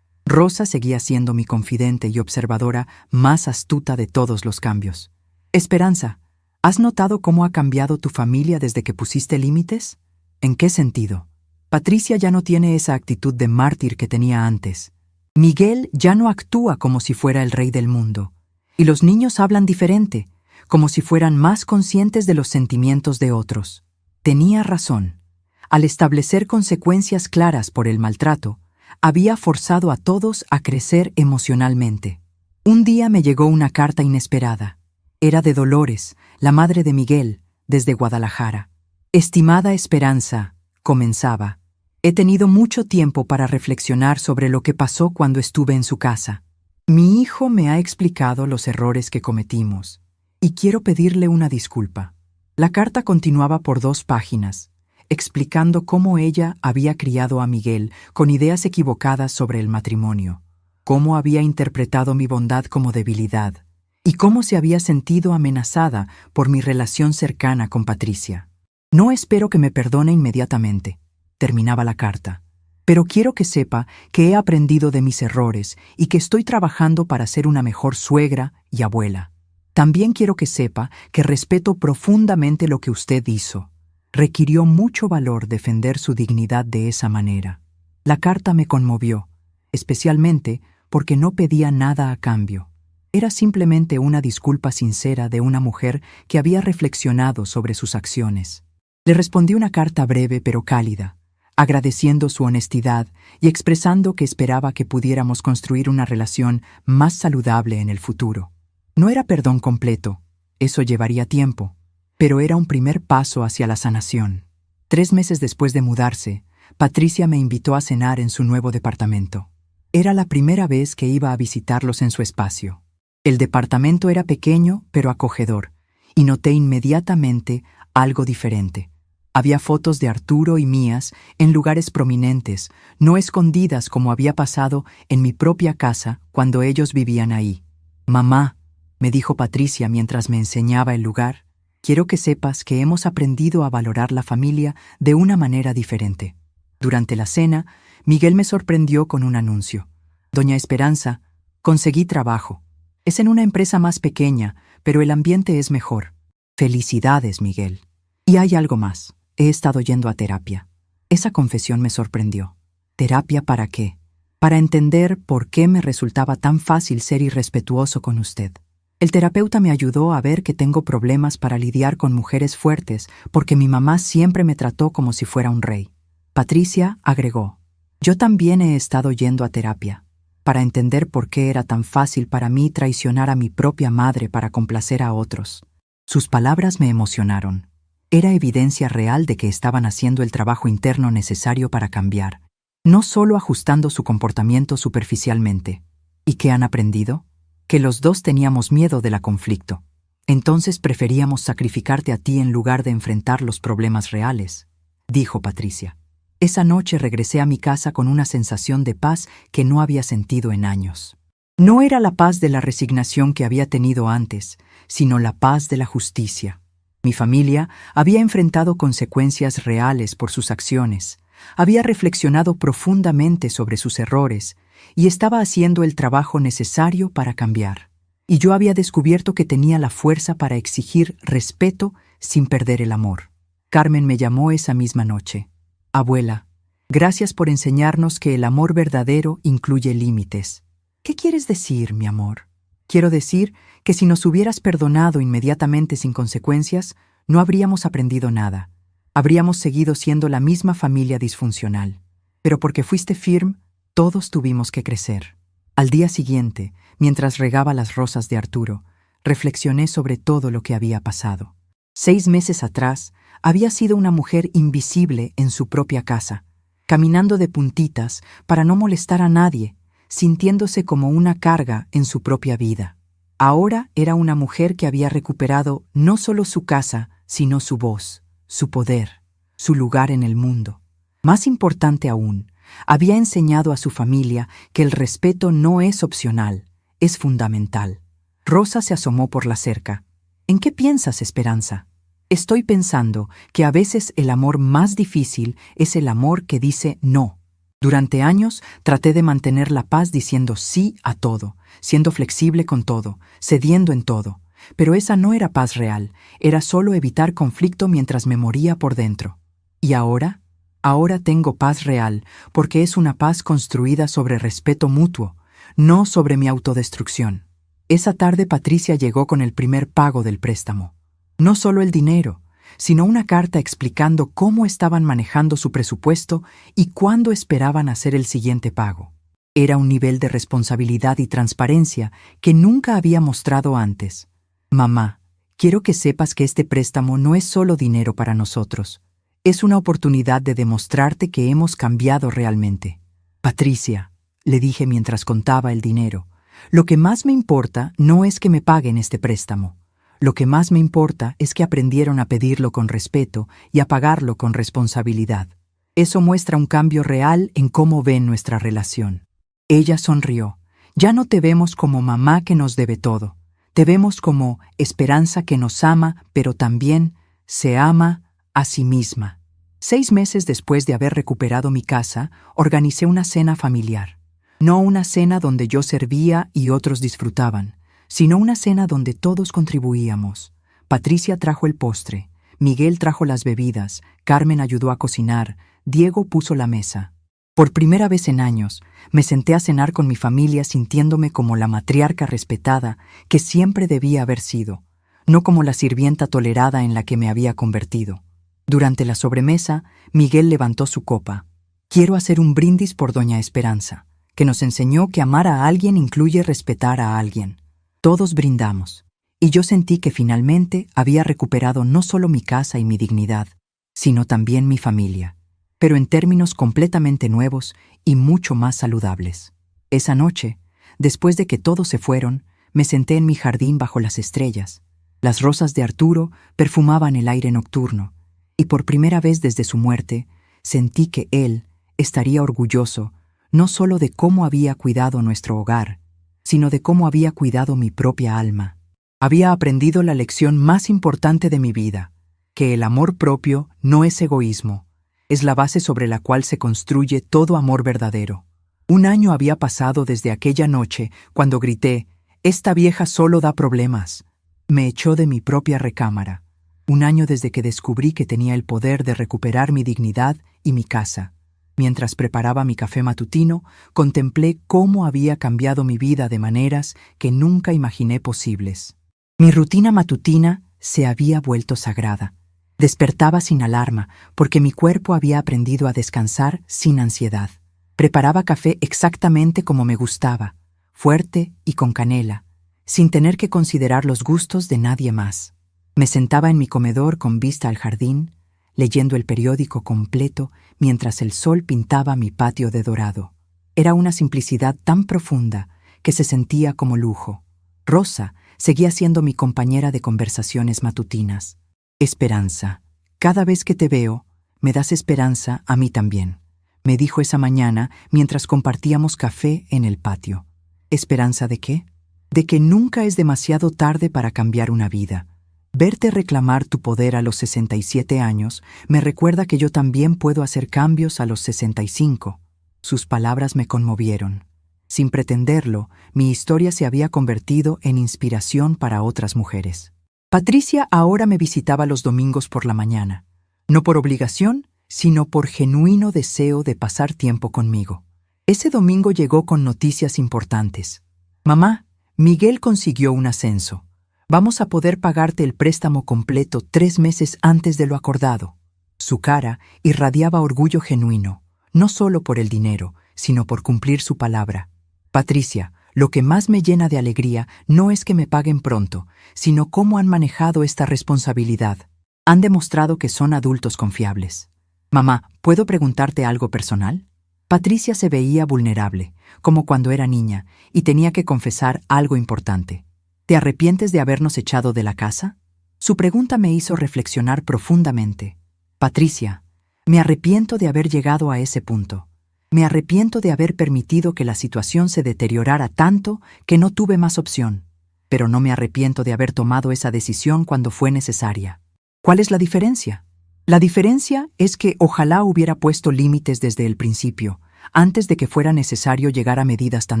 Rosa seguía siendo mi confidente y observadora más astuta de todos los cambios. Esperanza, ¿has notado cómo ha cambiado tu familia desde que pusiste límites? ¿En qué sentido? Patricia ya no tiene esa actitud de mártir que tenía antes. Miguel ya no actúa como si fuera el rey del mundo. Y los niños hablan diferente, como si fueran más conscientes de los sentimientos de otros. Tenía razón. Al establecer consecuencias claras por el maltrato, había forzado a todos a crecer emocionalmente. Un día me llegó una carta inesperada. Era de Dolores, la madre de Miguel, desde Guadalajara. «Estimada Esperanza», comenzaba, «he tenido mucho tiempo para reflexionar sobre lo que pasó cuando estuve en su casa. Mi hijo me ha explicado los errores que cometimos, y quiero pedirle una disculpa». La carta continuaba por 2 páginas, explicando cómo ella había criado a Miguel con ideas equivocadas sobre el matrimonio, cómo había interpretado mi bondad como debilidad, y cómo se había sentido amenazada por mi relación cercana con Patricia. «No espero que me perdone inmediatamente», terminaba la carta, «pero quiero que sepa que he aprendido de mis errores y que estoy trabajando para ser una mejor suegra y abuela. También quiero que sepa que respeto profundamente lo que usted hizo. Requirió mucho valor defender su dignidad de esa manera». La carta me conmovió, especialmente porque no pedía nada a cambio. Era simplemente una disculpa sincera de una mujer que había reflexionado sobre sus acciones. Le respondí una carta breve pero cálida, agradeciendo su honestidad y expresando que esperaba que pudiéramos construir una relación más saludable en el futuro. No era perdón completo, eso llevaría tiempo, pero era un primer paso hacia la sanación. 3 meses después de mudarse, Patricia me invitó a cenar en su nuevo departamento. Era la primera vez que iba a visitarlos en su espacio. El departamento era pequeño pero acogedor, y noté inmediatamente algo diferente. Había fotos de Arturo y mías en lugares prominentes, no escondidas como había pasado en mi propia casa cuando ellos vivían ahí. «Mamá», me dijo Patricia mientras me enseñaba el lugar, «quiero que sepas que hemos aprendido a valorar la familia de una manera diferente». Durante la cena, Miguel me sorprendió con un anuncio. «Doña Esperanza, conseguí trabajo. Es en una empresa más pequeña, pero el ambiente es mejor». «Felicidades, Miguel. Y hay algo más. He estado yendo a terapia». Esa confesión me sorprendió. ¿Terapia para qué? Para entender por qué me resultaba tan fácil ser irrespetuoso con usted. El terapeuta me ayudó a ver que tengo problemas para lidiar con mujeres fuertes porque mi mamá siempre me trató como si fuera un rey. Patricia agregó: «Yo también he estado yendo a terapia, para entender por qué era tan fácil para mí traicionar a mi propia madre para complacer a otros». Sus palabras me emocionaron. Era evidencia real de que estaban haciendo el trabajo interno necesario para cambiar, no solo ajustando su comportamiento superficialmente. ¿Y qué han aprendido? Que los dos teníamos miedo del conflicto. Entonces preferíamos sacrificarte a ti en lugar de enfrentar los problemas reales, dijo Patricia. Esa noche regresé a mi casa con una sensación de paz que no había sentido en años. No era la paz de la resignación que había tenido antes, sino la paz de la justicia. Mi familia había enfrentado consecuencias reales por sus acciones, había reflexionado profundamente sobre sus errores y estaba haciendo el trabajo necesario para cambiar. Y yo había descubierto que tenía la fuerza para exigir respeto sin perder el amor. Carmen me llamó esa misma noche. «Abuela, Gracias por enseñarnos que el amor verdadero incluye límites. ¿Qué quieres decir, mi amor? Quiero decir que si nos hubieras perdonado inmediatamente sin consecuencias, no habríamos aprendido nada. Habríamos seguido siendo la misma familia disfuncional. Pero porque fuiste firme, todos tuvimos que crecer. Al día siguiente, mientras regaba las rosas de Arturo, reflexioné sobre todo lo que había pasado. 6 meses atrás, había sido una mujer invisible en su propia casa, caminando de puntitas para no molestar a nadie, sintiéndose como una carga en su propia vida. Ahora era una mujer que había recuperado no solo su casa, sino su voz, su poder, su lugar en el mundo. Más importante aún, había enseñado a su familia que el respeto no es opcional, es fundamental. Rosa se asomó por la cerca. ¿En qué piensas, Esperanza? Estoy pensando que a veces el amor más difícil es el amor que dice no. Durante años traté de mantener la paz diciendo sí a todo, siendo flexible con todo, cediendo en todo. Pero esa no era paz real, era solo evitar conflicto mientras me moría por dentro. ¿Y ahora? Ahora tengo paz real, porque es una paz construida sobre respeto mutuo, no sobre mi autodestrucción. Esa tarde Patricia llegó con el primer pago del préstamo. No solo el dinero, sino una carta explicando cómo estaban manejando su presupuesto y cuándo esperaban hacer el siguiente pago. Era un nivel de responsabilidad y transparencia que nunca había mostrado antes. Mamá, quiero que sepas que este préstamo no es solo dinero para nosotros. Es una oportunidad de demostrarte que hemos cambiado realmente. Patricia, le dije mientras contaba el dinero, lo que más me importa no es que me paguen este préstamo. Lo que más me importa es que aprendieron a pedirlo con respeto y a pagarlo con responsabilidad. Eso muestra un cambio real en cómo ven nuestra relación. Ella sonrió. Ya no te vemos como mamá que nos debe todo. Te vemos como Esperanza que nos ama, pero también se ama a sí misma. 6 meses después de haber recuperado mi casa, organicé una cena familiar. No una cena donde yo servía y otros disfrutaban, sino una cena donde todos contribuíamos. Patricia trajo el postre, Miguel trajo las bebidas, Carmen ayudó a cocinar, Diego puso la mesa. Por primera vez en años, me senté a cenar con mi familia sintiéndome como la matriarca respetada que siempre debía haber sido, no como la sirvienta tolerada en la que me había convertido. Durante la sobremesa, Miguel levantó su copa. Quiero hacer un brindis por Doña Esperanza, que nos enseñó que amar a alguien incluye respetar a alguien. Todos brindamos, y yo sentí que finalmente había recuperado no solo mi casa y mi dignidad, sino también mi familia, pero en términos completamente nuevos y mucho más saludables. Esa noche, después de que todos se fueron, me senté en mi jardín bajo las estrellas. Las rosas de Arturo perfumaban el aire nocturno, y por primera vez desde su muerte, sentí que él estaría orgulloso no solo de cómo había cuidado nuestro hogar, sino de cómo había cuidado mi propia alma. Había aprendido la lección más importante de mi vida, que el amor propio no es egoísmo, es la base sobre la cual se construye todo amor verdadero. 1 año había pasado desde aquella noche cuando grité, «Esta vieja solo da problemas». Me echó de mi propia recámara. 1 año desde que descubrí que tenía el poder de recuperar mi dignidad y mi casa. Mientras preparaba mi café matutino, contemplé cómo había cambiado mi vida de maneras que nunca imaginé posibles. Mi rutina matutina se había vuelto sagrada. Despertaba sin alarma, porque mi cuerpo había aprendido a descansar sin ansiedad. Preparaba café exactamente como me gustaba, fuerte y con canela, sin tener que considerar los gustos de nadie más. Me sentaba en mi comedor con vista al jardín, leyendo el periódico completo mientras el sol pintaba mi patio de dorado. Era una simplicidad tan profunda que se sentía como lujo. Rosa seguía siendo mi compañera de conversaciones matutinas. Esperanza, cada vez que te veo, me das esperanza a mí también, me dijo esa mañana mientras compartíamos café en el patio. ¿Esperanza de qué? De que nunca es demasiado tarde para cambiar una vida. Verte reclamar tu poder a los 67 años me recuerda que yo también puedo hacer cambios a los 65. Sus palabras me conmovieron. Sin pretenderlo, mi historia se había convertido en inspiración para otras mujeres. Patricia ahora me visitaba los domingos por la mañana, no por obligación, sino por genuino deseo de pasar tiempo conmigo. Ese domingo llegó con noticias importantes. Mamá, Miguel consiguió un ascenso. Vamos a poder pagarte el préstamo completo 3 meses antes de lo acordado. Su cara irradiaba orgullo genuino, no solo por el dinero, sino por cumplir su palabra. Patricia, lo que más me llena de alegría no es que me paguen pronto, sino cómo han manejado esta responsabilidad. Han demostrado que son adultos confiables. Mamá, ¿puedo preguntarte algo personal? Patricia se veía vulnerable, como cuando era niña, y tenía que confesar algo importante. ¿Te arrepientes de habernos echado de la casa? Su pregunta me hizo reflexionar profundamente. Patricia, me arrepiento de haber llegado a ese punto. Me arrepiento de haber permitido que la situación se deteriorara tanto que no tuve más opción. Pero no me arrepiento de haber tomado esa decisión cuando fue necesaria. ¿Cuál es la diferencia? La diferencia es que ojalá hubiera puesto límites desde el principio, antes de que fuera necesario llegar a medidas tan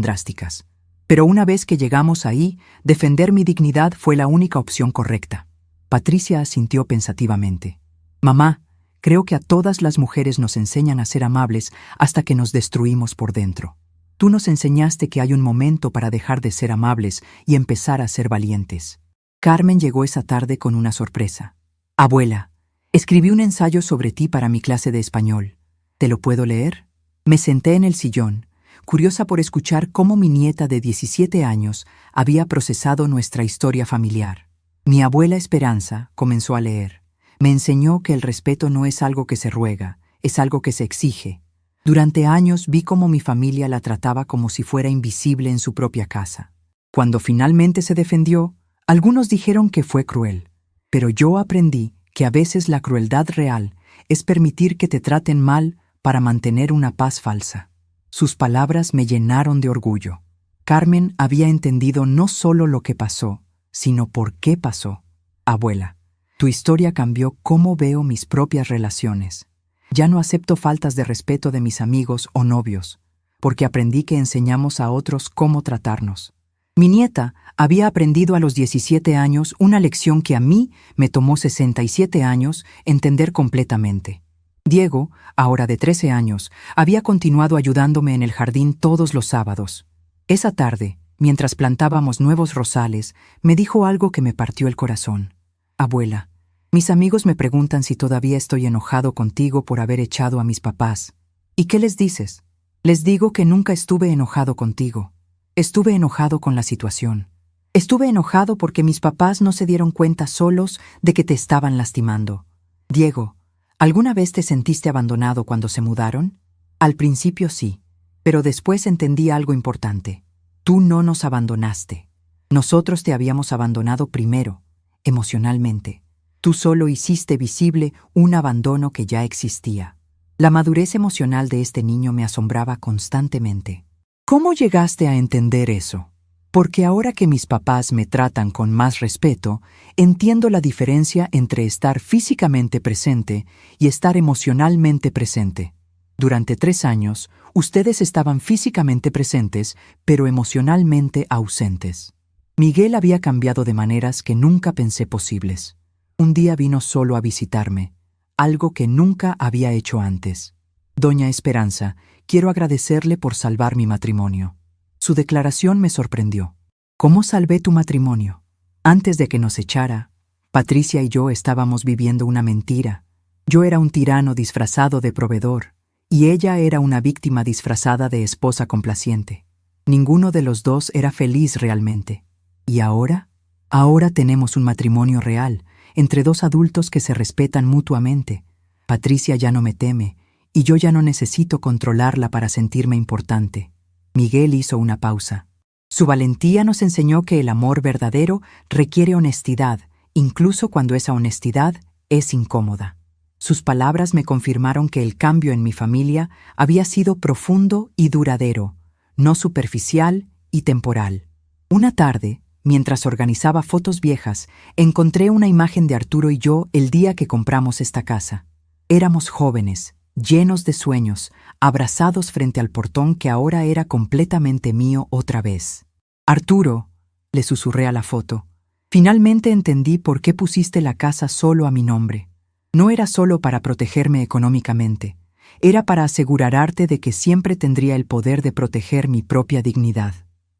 drásticas. Pero una vez que llegamos ahí, defender mi dignidad fue la única opción correcta. Patricia asintió pensativamente. Mamá, creo que a todas las mujeres nos enseñan a ser amables hasta que nos destruimos por dentro. Tú nos enseñaste que hay un momento para dejar de ser amables y empezar a ser valientes. Carmen llegó esa tarde con una sorpresa. Abuela, escribí un ensayo sobre ti para mi clase de español. ¿Te lo puedo leer? Me senté en el sillón, curiosa por escuchar cómo mi nieta de 17 años había procesado nuestra historia familiar. Mi abuela Esperanza comenzó a leer. Me enseñó que el respeto no es algo que se ruega, es algo que se exige. Durante años vi cómo mi familia la trataba como si fuera invisible en su propia casa. Cuando finalmente se defendió, algunos dijeron que fue cruel. Pero yo aprendí que a veces la crueldad real es permitir que te traten mal para mantener una paz falsa. Sus palabras me llenaron de orgullo. Carmen había entendido no solo lo que pasó, sino por qué pasó. Abuela, tu historia cambió cómo veo mis propias relaciones. Ya no acepto faltas de respeto de mis amigos o novios, porque aprendí que enseñamos a otros cómo tratarnos. Mi nieta había aprendido a los 17 años una lección que a mí me tomó 67 años entender completamente. Diego, ahora de 13 años, había continuado ayudándome en el jardín todos los sábados. Esa tarde, mientras plantábamos nuevos rosales, me dijo algo que me partió el corazón. Abuela, mis amigos me preguntan si todavía estoy enojado contigo por haber echado a mis papás. ¿Y qué les dices? Les digo que nunca estuve enojado contigo. Estuve enojado con la situación. Estuve enojado porque mis papás no se dieron cuenta solos de que te estaban lastimando. Diego, ¿alguna vez te sentiste abandonado cuando se mudaron? Al principio sí, pero después entendí algo importante. Tú no nos abandonaste. Nosotros te habíamos abandonado primero, emocionalmente. Tú solo hiciste visible un abandono que ya existía. La madurez emocional de este niño me asombraba constantemente. ¿Cómo llegaste a entender eso? Porque ahora que mis papás me tratan con más respeto, entiendo la diferencia entre estar físicamente presente y estar emocionalmente presente. Durante 3 años, ustedes estaban físicamente presentes, pero emocionalmente ausentes. Miguel había cambiado de maneras que nunca pensé posibles. Un día vino solo a visitarme, algo que nunca había hecho antes. Doña Esperanza, quiero agradecerle por salvar mi matrimonio. Su declaración me sorprendió. ¿Cómo salvé tu matrimonio? Antes de que nos echara, Patricia y yo estábamos viviendo una mentira. Yo era un tirano disfrazado de proveedor, y ella era una víctima disfrazada de esposa complaciente. Ninguno de los dos era feliz realmente. ¿Y ahora? Ahora tenemos un matrimonio real, entre 2 adultos que se respetan mutuamente. Patricia ya no me teme, y yo ya no necesito controlarla para sentirme importante. Miguel hizo una pausa. Su valentía nos enseñó que el amor verdadero requiere honestidad, incluso cuando esa honestidad es incómoda. Sus palabras me confirmaron que el cambio en mi familia había sido profundo y duradero, no superficial y temporal. Una tarde, mientras organizaba fotos viejas, encontré una imagen de Arturo y yo el día que compramos esta casa. Éramos jóvenes, llenos de sueños, abrazados frente al portón que ahora era completamente mío otra vez. Arturo, le susurré a la foto, finalmente entendí por qué pusiste la casa solo a mi nombre. No era solo para protegerme económicamente, era para asegurarte de que siempre tendría el poder de proteger mi propia dignidad.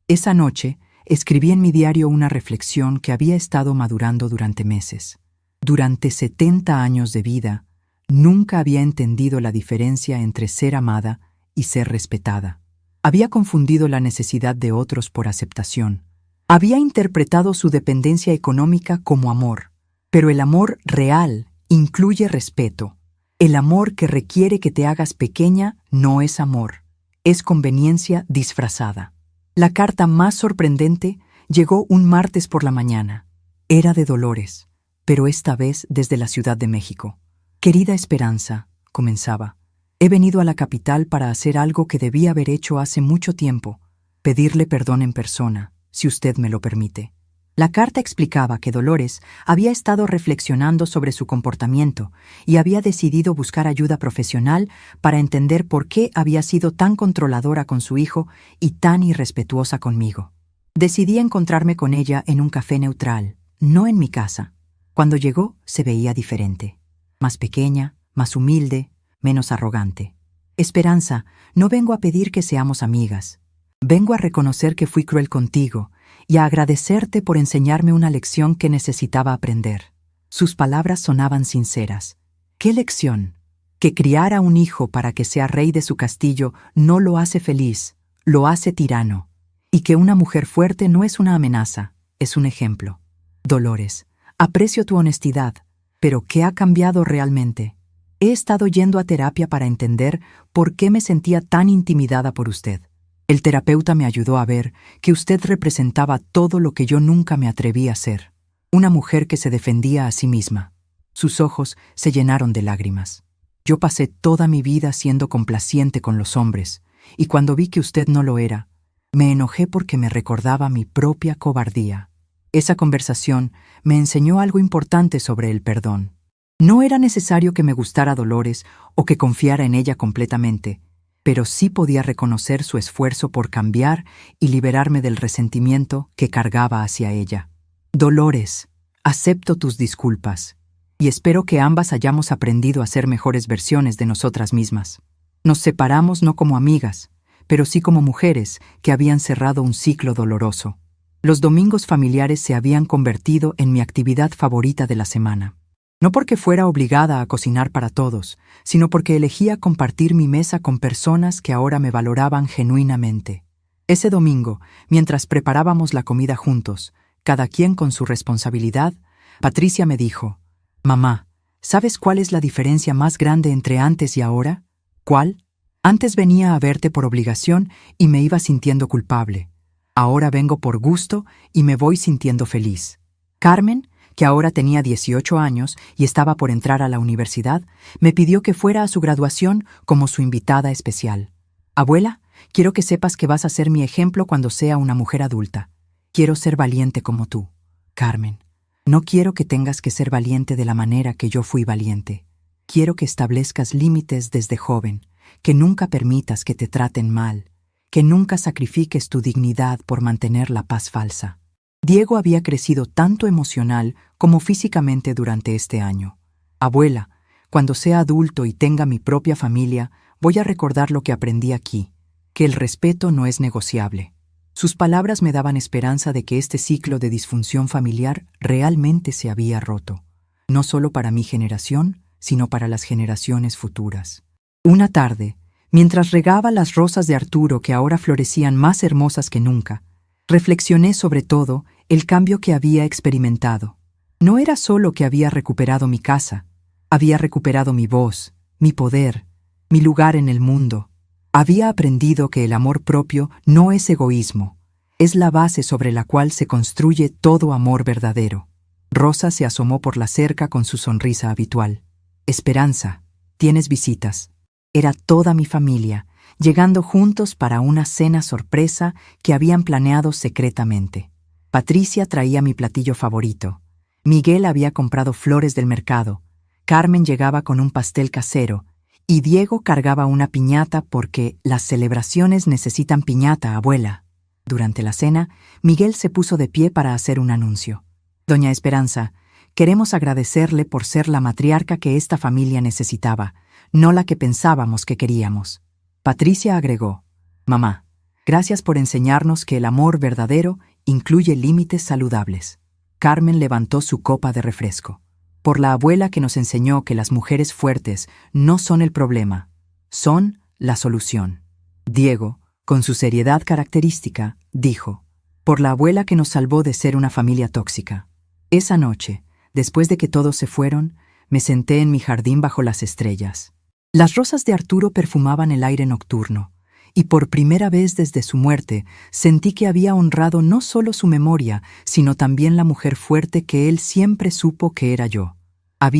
Esa noche, escribí en mi diario una reflexión que había estado madurando durante meses. Durante 70 años de vida, nunca había entendido la diferencia entre ser amada y ser respetada. Había confundido la necesidad de otros por aceptación. Había interpretado su dependencia económica como amor, pero el amor real incluye respeto. El amor que requiere que te hagas pequeña no es amor, es conveniencia disfrazada. La carta más sorprendente llegó un martes por la mañana. Era de Dolores, pero esta vez desde la Ciudad de México. Querida Esperanza, comenzaba, he venido a la capital para hacer algo que debía haber hecho hace mucho tiempo, pedirle perdón en persona, si usted me lo permite. La carta explicaba que Dolores había estado reflexionando sobre su comportamiento y había decidido buscar ayuda profesional para entender por qué había sido tan controladora con su hijo y tan irrespetuosa conmigo. Decidí encontrarme con ella en un café neutral, no en mi casa. Cuando llegó, se veía diferente. Más pequeña, más humilde, menos arrogante. Esperanza, no vengo a pedir que seamos amigas. Vengo a reconocer que fui cruel contigo y a agradecerte por enseñarme una lección que necesitaba aprender. Sus palabras sonaban sinceras. ¿Qué lección? Que criar a un hijo para que sea rey de su castillo no lo hace feliz, lo hace tirano. Y que una mujer fuerte no es una amenaza, es un ejemplo. Dolores, aprecio tu honestidad, pero ¿qué ha cambiado realmente? He estado yendo a terapia para entender por qué me sentía tan intimidada por usted. El terapeuta me ayudó a ver que usted representaba todo lo que yo nunca me atreví a ser. Una mujer que se defendía a sí misma. Sus ojos se llenaron de lágrimas. Yo pasé toda mi vida siendo complaciente con los hombres, y cuando vi que usted no lo era, me enojé porque me recordaba mi propia cobardía. Esa conversación me enseñó algo importante sobre el perdón. No era necesario que me gustara Dolores o que confiara en ella completamente, pero sí podía reconocer su esfuerzo por cambiar y liberarme del resentimiento que cargaba hacia ella. Dolores, acepto tus disculpas, y espero que ambas hayamos aprendido a ser mejores versiones de nosotras mismas. Nos separamos no como amigas, pero sí como mujeres que habían cerrado un ciclo doloroso. Los domingos familiares se habían convertido en mi actividad favorita de la semana. No porque fuera obligada a cocinar para todos, sino porque elegía compartir mi mesa con personas que ahora me valoraban genuinamente. Ese domingo, mientras preparábamos la comida juntos, cada quien con su responsabilidad, Patricia me dijo, «Mamá, ¿sabes cuál es la diferencia más grande entre antes y ahora?» «¿Cuál?» «Antes venía a verte por obligación y me iba sintiendo culpable. Ahora vengo por gusto y me voy sintiendo feliz. Carmen, que ahora tenía 18 años y estaba por entrar a la universidad, me pidió que fuera a su graduación como su invitada especial. Abuela, quiero que sepas que vas a ser mi ejemplo cuando sea una mujer adulta. Quiero ser valiente como tú. Carmen, no quiero que tengas que ser valiente de la manera que yo fui valiente. Quiero que establezcas límites desde joven, que nunca permitas que te traten mal, que nunca sacrifiques tu dignidad por mantener la paz falsa. Diego había crecido tanto emocional como físicamente durante este año. Abuela, cuando sea adulto y tenga mi propia familia, voy a recordar lo que aprendí aquí, que el respeto no es negociable. Sus palabras me daban esperanza de que este ciclo de disfunción familiar realmente se había roto, no solo para mi generación, sino para las generaciones futuras. Una tarde, mientras regaba las rosas de Arturo que ahora florecían más hermosas que nunca, reflexioné sobre todo el cambio que había experimentado. No era solo que había recuperado mi casa, había recuperado mi voz, mi poder, mi lugar en el mundo. Había aprendido que el amor propio no es egoísmo, es la base sobre la cual se construye todo amor verdadero. Rosa se asomó por la cerca con su sonrisa habitual. Esperanza, tienes visitas. Era toda mi familia, llegando juntos para una cena sorpresa que habían planeado secretamente. Patricia traía mi platillo favorito. Miguel había comprado flores del mercado. Carmen llegaba con un pastel casero. Y Diego cargaba una piñata porque las celebraciones necesitan piñata, abuela. Durante la cena, Miguel se puso de pie para hacer un anuncio. Doña Esperanza, queremos agradecerle por ser la matriarca que esta familia necesitaba, no la que pensábamos que queríamos. Patricia agregó: Mamá, gracias por enseñarnos que el amor verdadero incluye límites saludables. Carmen levantó su copa de refresco. Por la abuela que nos enseñó que las mujeres fuertes no son el problema, son la solución. Diego, con su seriedad característica, dijo: Por la abuela que nos salvó de ser una familia tóxica. Esa noche, después de que todos se fueron, me senté en mi jardín bajo las estrellas. Las rosas de Arturo perfumaban el aire nocturno, y por primera vez desde su muerte sentí que había honrado no solo su memoria, sino también la mujer fuerte que él siempre supo que era yo.